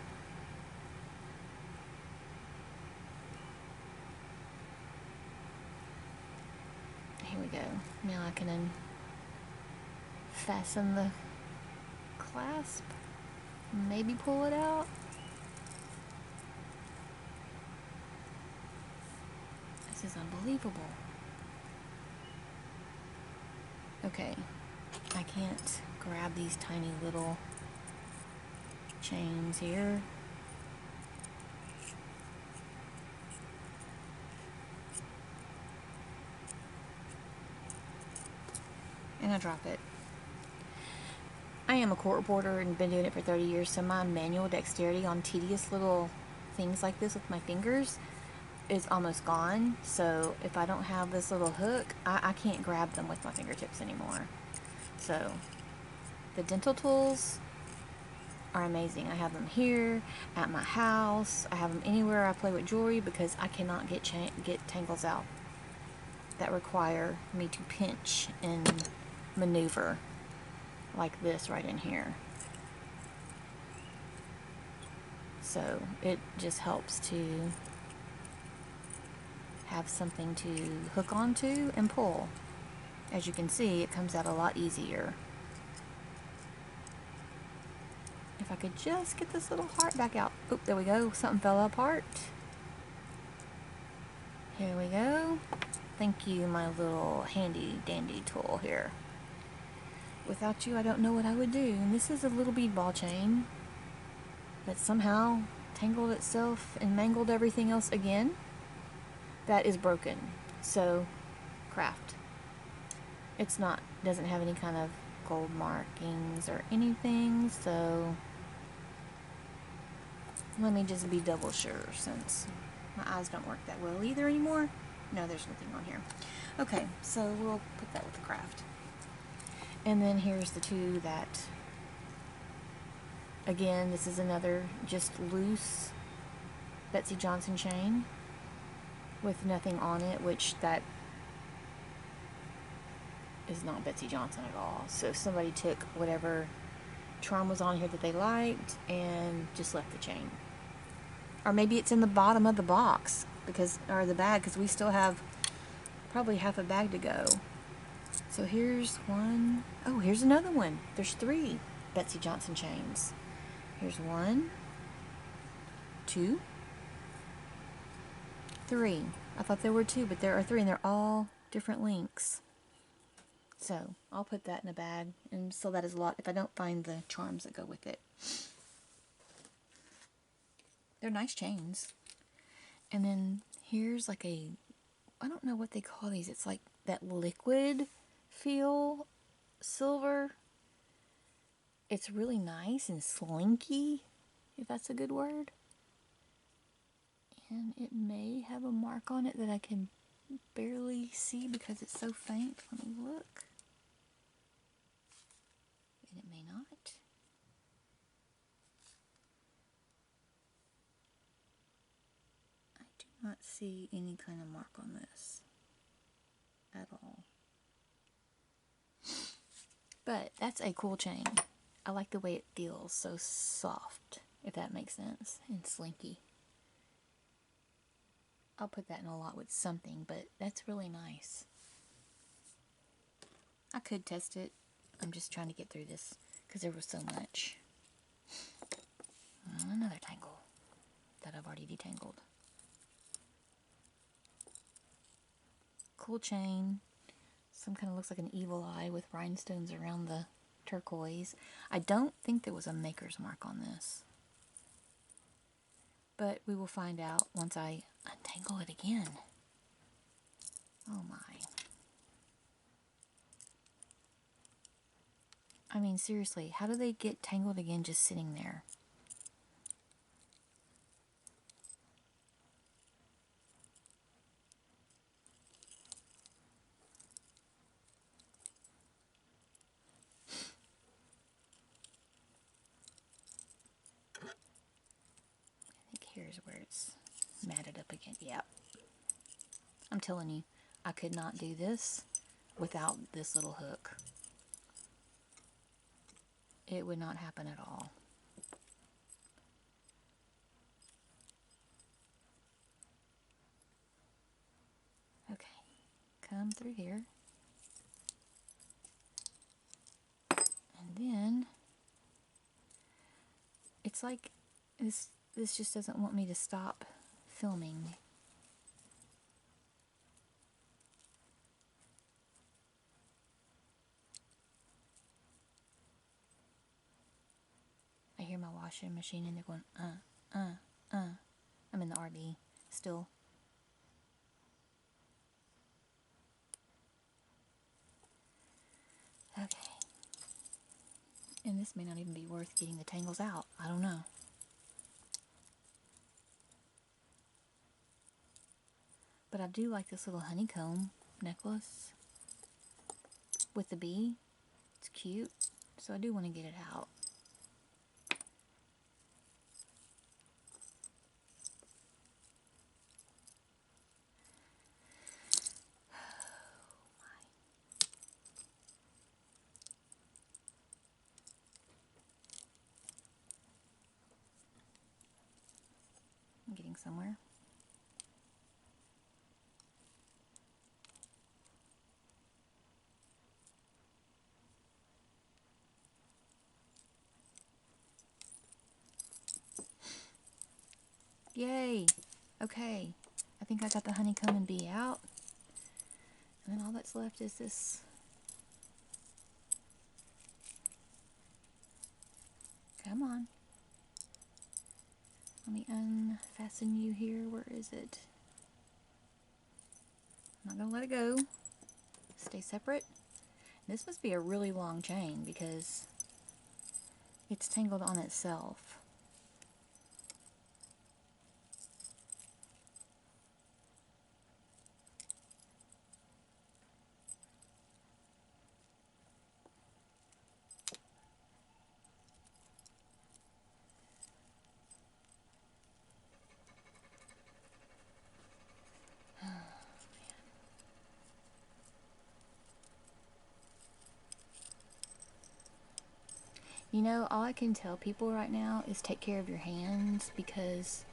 [SPEAKER 1] Here we go. Now I can fasten the clasp, maybe pull it out. This is unbelievable. Okay, I can't grab these tiny little chains here. And I drop it. I am a court reporter and been doing it for 30 years, so my manual dexterity on tedious little things like this with my fingers is almost gone. So if I don't have this little hook, I can't grab them with my fingertips anymore. So the dental tools are amazing. I have them here, at my house, I have them anywhere I play with jewelry, because I cannot get tangles out that require me to pinch and maneuver like this right in here. So it just helps to have something to hook onto and pull. As you can see, it comes out a lot easier. If I could just get this little heart back out. Oh, there we go. Something fell apart. Here we go. Thank you, my little handy dandy tool here. Without you, I don't know what I would do. And this is a little bead ball chain that somehow tangled itself and mangled everything else again. That is broken. So, craft. It's not, doesn't have any kind of gold markings or anything, so let me just be double sure, since my eyes don't work that well either anymore. No, there's nothing on here. Okay, so we'll put that with the craft. And then here's the two that, again, this is another just loose Betsy Johnson chain with nothing on it, which that is not Betsy Johnson at all. So somebody took whatever charm was on here that they liked and just left the chain. Or maybe it's in the bottom of the box, or the bag, because we still have probably half a bag to go. So here's one. Oh, here's another one. There's 3 Betsy Johnson chains. Here's 1, 2, 3. I thought there were 2, but there are 3, and they're all different lengths. So I'll put that in a bag and sell that as a lot if I don't find the charms that go with it. They're nice chains. And then here's like I don't know what they call these. It's like that liquid feel silver. It's really nice and slinky, if that's a good word. And it may have a mark on it that I can barely see because it's so faint. Let me look. And it may not. I do not see any kind of mark on this at all. But that's a cool chain. I like the way it feels, so soft, if that makes sense, and slinky. I'll put that in a lot with something, but that's really nice. I could test it. I'm just trying to get through this because there was so much. Another tangle that I've already detangled. Cool chain. Some kind of looks like an evil eye with rhinestones around the turquoise. I don't think there was a maker's mark on this, but we will find out once I untangle it again. Oh my. I mean, seriously, how do they get tangled again just sitting there? Here's where it's matted up again. Yep. I'm telling you, I could not do this without this little hook. It would not happen at all. Okay, come through here. And then it's like this just doesn't want me to stop filming. I hear my washing machine and they're going, I'm in the RV still. Okay. And this may not even be worth getting the tangles out. I don't know. But I do like this little honeycomb necklace with the bee. It's cute. So I do want to get it out. I'm getting somewhere. Yay! Okay, I think I got the honeycomb and bee out. And then all that's left is this. Come on. Let me unfasten you here. Where is it? I'm not going to let it go. Stay separate. This must be a really long chain because it's tangled on itself. You know, all I can tell people right now is take care of your hands, because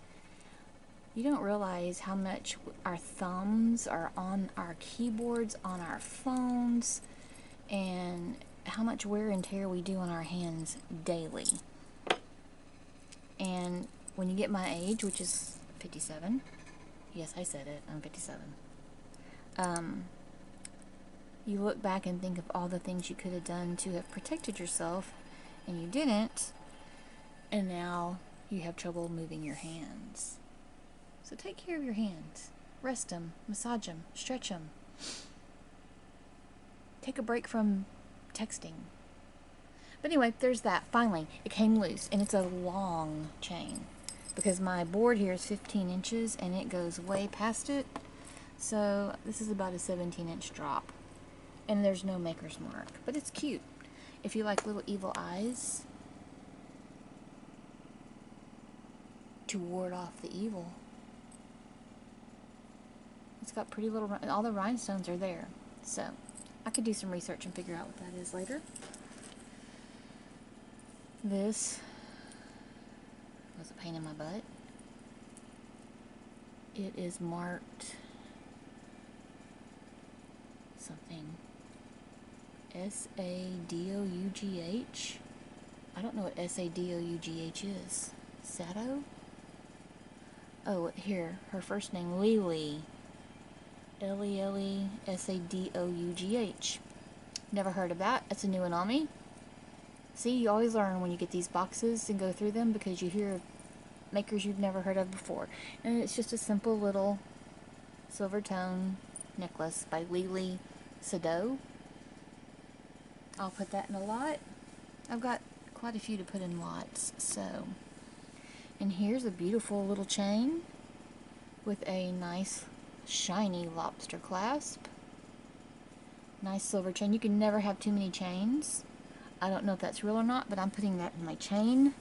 [SPEAKER 1] you don't realize how much our thumbs are on our keyboards, on our phones, and how much wear and tear we do on our hands daily. And when you get my age, which is 57, yes, I said it, I'm 57, you look back and think of all the things you could have done to have protected yourself, and you didn't, and now you have trouble moving your hands. So take care of your hands. Rest them, massage them, stretch them. Take a break from texting. But anyway, there's that. Finally, it came loose, and it's a long chain because my board here is 15 inches and it goes way past it. So this is about a 17-inch drop, and there's no maker's mark, but it's cute. If you like little evil eyes to ward off the evil. It's got pretty little, all the rhinestones are there. So I could do some research and figure out what that is later. This was a pain in my butt. It is marked something. S-A-D-O-U-G-H. I don't know what S-A-D-O-U-G-H is. Sado? Oh, here. Her first name, Lily. L-E-L-E-S-A-D-O-U-G-H. Never heard of that. That's a new one on me. See, you always learn when you get these boxes and go through them, because you hear of makers you've never heard of before. And it's just a simple little silver tone necklace by Lily Sado. I'll put that in a lot. I've got quite a few to put in lots, so. And here's a beautiful little chain with a nice shiny lobster clasp. Nice silver chain. You can never have too many chains. I don't know if that's real or not, but I'm putting that in my chain.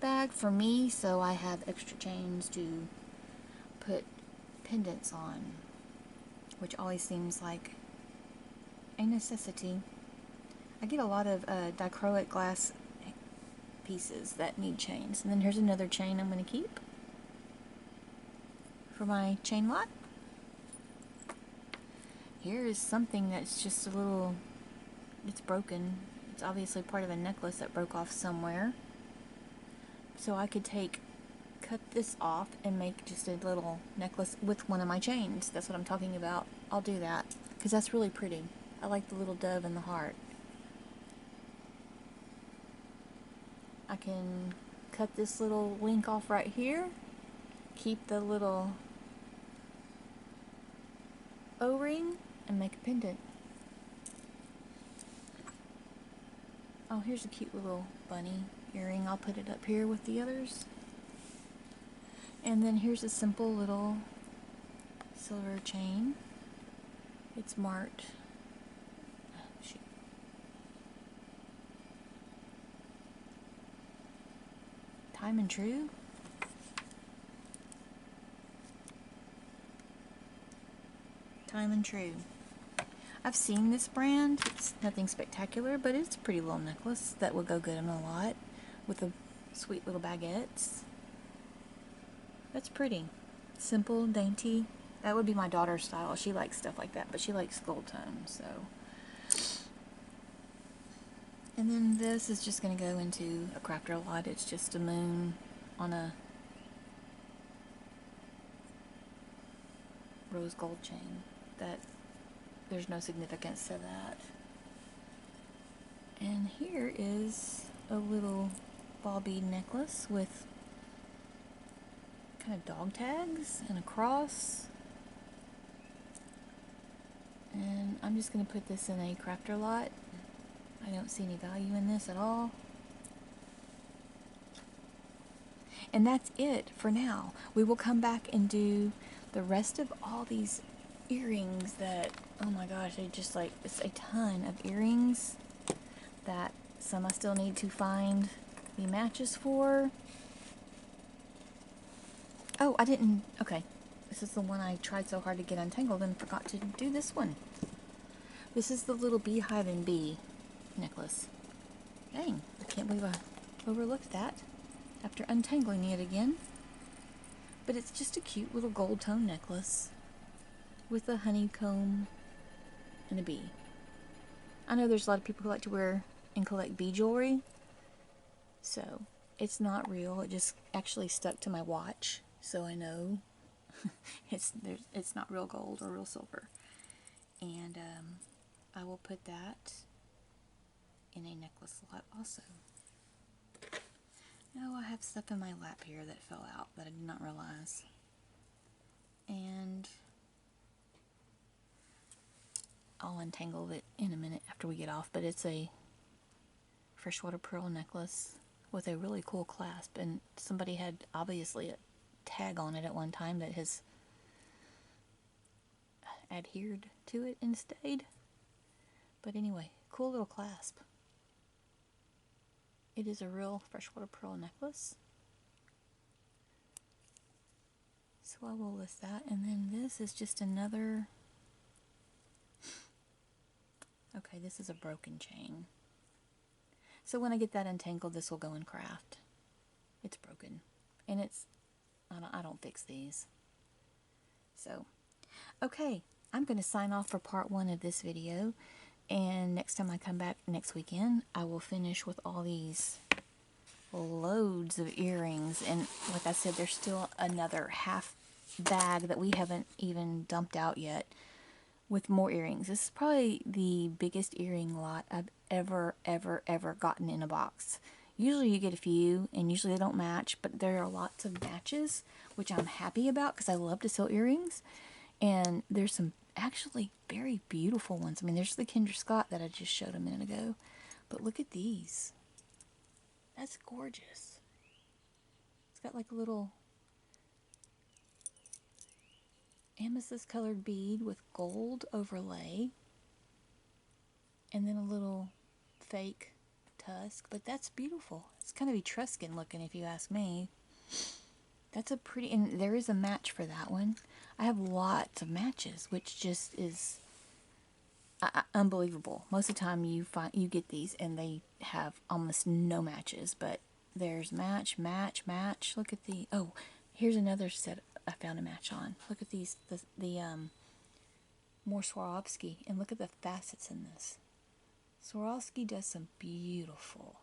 [SPEAKER 1] bag for me, so I have extra chains to put pendants on, which always seems like a necessity. I get a lot of dichroic glass pieces that need chains. And then here's another chain I'm going to keep for my chain lot. Here is something that's just a little, it's broken. It's obviously part of a necklace that broke off somewhere. So I could cut this off and make just a little necklace with one of my chains. That's what I'm talking about. I'll do that because that's really pretty. I like the little dove and the heart. I can cut this little link off right here, keep the little O-ring, and make a pendant. Oh, here's a cute little bunny earring. I'll put it up here with the others. And then here's a simple little silver chain. It's marked, Time and True. Time and True. I've seen this brand. It's nothing spectacular, but it's a pretty little necklace that would go good in a lot with the sweet little baguettes. That's pretty. Simple, dainty. That would be my daughter's style. She likes stuff like that, but she likes gold tone, so. And then this is just going to go into a crafter lot. It's just a moon on a rose gold chain. That there's no significance to that. And here is a little ball bead necklace with kind of dog tags and a cross. And I'm just going to put this in a crafter lot. I don't see any value in this at all. And that's it for now. We will come back and do the rest of all these earrings that, oh my gosh, they just like, it's a ton of earrings that some I still need to find the matches for. Oh, I didn't, okay. This is the one I tried so hard to get untangled and forgot to do this one. This is the little beehive and bee necklace. Dang, I can't believe I overlooked that after untangling it again. But it's just a cute little gold tone necklace with a honeycomb and a bee. I know there's a lot of people who like to wear and collect bee jewelry, so it's not real. It just actually stuck to my watch, so I know it's not real gold or real silver. And I will put that in a necklace lot also. Now I have stuff in my lap here that fell out that I did not realize. And I'll untangle it in a minute after we get off, but it's a freshwater pearl necklace with a really cool clasp, and somebody had obviously a tag on it at one time that has adhered to it and stayed. But anyway, cool little clasp. It is a real freshwater pearl necklace. So I will list that. And then this is just another... Okay, this is a broken chain. So when I get that untangled, this will go in craft. It's broken. And it's... I don't fix these. So, okay. I'm going to sign off for part 1 of this video. And next time I come back next weekend, I will finish with all these loads of earrings. And like I said, there's still another half bag that we haven't even dumped out yet with more earrings. This is probably the biggest earring lot I've ever gotten in a box. Usually you get a few, and usually they don't match, but there are lots of matches, which I'm happy about because I love to sell earrings. And there's some actually very beautiful ones. I mean, there's the Kendra Scott that I just showed a minute ago. But look at these. That's gorgeous. It's got like a little amethyst colored bead with gold overlay. And then a little fake tusk, but that's beautiful. It's kind of Etruscan looking if you ask me. That's a pretty, and there is a match for that one. I have lots of matches, which just is unbelievable. Most of the time you get these and they have almost no matches, but there's match, match, match. Look at the, oh, here's another set I found a match on. Look at these, the more Swarovski, and look at the facets in this. Swarovski does some beautiful,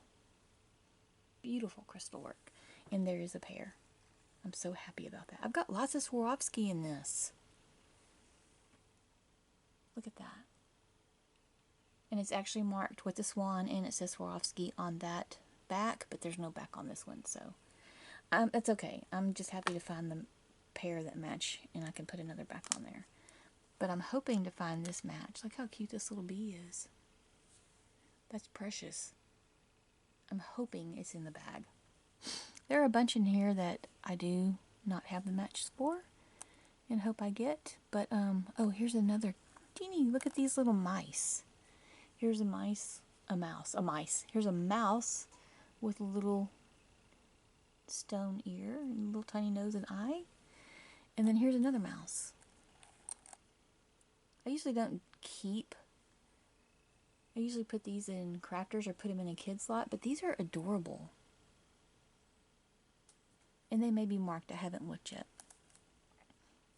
[SPEAKER 1] beautiful crystal work, and there is a pair. I'm so happy about that. I've got lots of Swarovski in this. Look at that. And it's actually marked with the swan, and it says Swarovski on that back, but there's no back on this one, so it's okay. I'm just happy to find the pair that match, and I can put another back on there. But I'm hoping to find this match. Look how cute this little bee is. That's precious. I'm hoping it's in the bag. There are a bunch in here that I do not have the matches for and hope I get. But, oh, here's another teeny. Look at these little mice. Here's a mouse. Here's a mouse with a little stone ear and a little tiny nose and eye. And then here's another mouse. I usually don't keep. I usually put these in crafters or put them in a kid's slot, but these are adorable. And they may be marked. I haven't looked yet.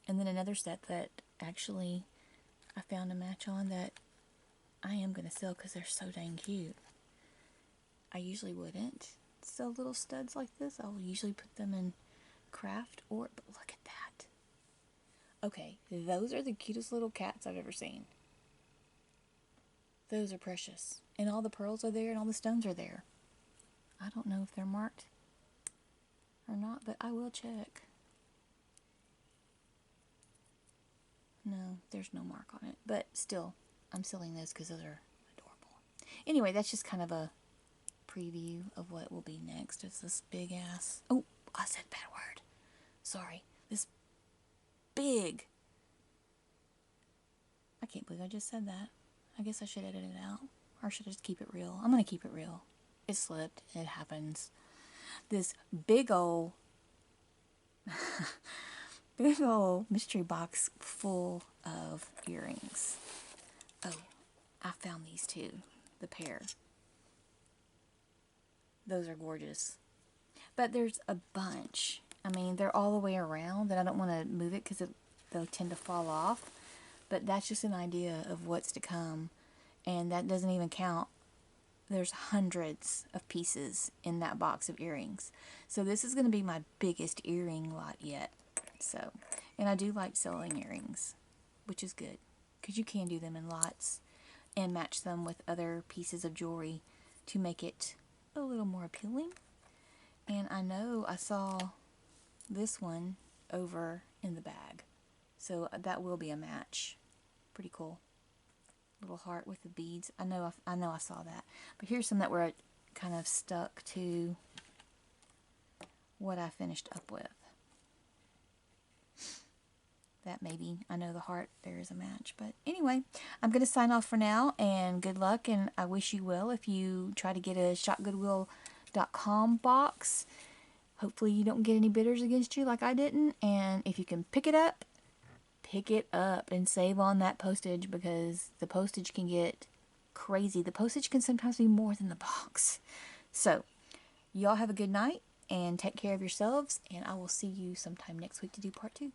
[SPEAKER 1] And then another set that actually I found a match on that I am going to sell because they're so dang cute. I usually wouldn't sell little studs like this. I will usually put them in craft but look at that. Okay, those are the cutest little cats I've ever seen. Those are precious. And all the pearls are there and all the stones are there. I don't know if they're marked or not, but I will check. No, there's no mark on it. But still, I'm selling those because those are adorable. Anyway, that's just kind of a preview of what will be next. It's this big ass... Oh, I said a bad word. Sorry. This big... I can't believe I just said that. I guess I should edit it out. Or should I just keep it real? I'm going to keep it real. It slipped. It happens. This big old... big old mystery box full of earrings. Oh, I found these two. The pair. Those are gorgeous. But there's a bunch. I mean, they're all the way around, and I don't want to move it because they'll tend to fall off. But that's just an idea of what's to come. And that doesn't even count. There's hundreds of pieces in that box of earrings. So this is going to be my biggest earring lot yet. So, and I do like selling earrings, which is good. Because you can do them in lots and match them with other pieces of jewelry to make it a little more appealing. And I know I saw this one over in the bag. So that will be a match. Pretty cool. Little heart with the beads. I know I saw that. But here's some that were kind of stuck to what I finished up with. That maybe, I know the heart, there is a match. But anyway, I'm going to sign off for now, and good luck, and I wish you well if you try to get a shopgoodwill.com box. Hopefully you don't get any bidders against you like I didn't, and if you can pick it up and save on that postage, because the postage can get crazy. The postage can sometimes be more than the box. So, y'all have a good night, and take care of yourselves, and I will see you sometime next week to do part 2.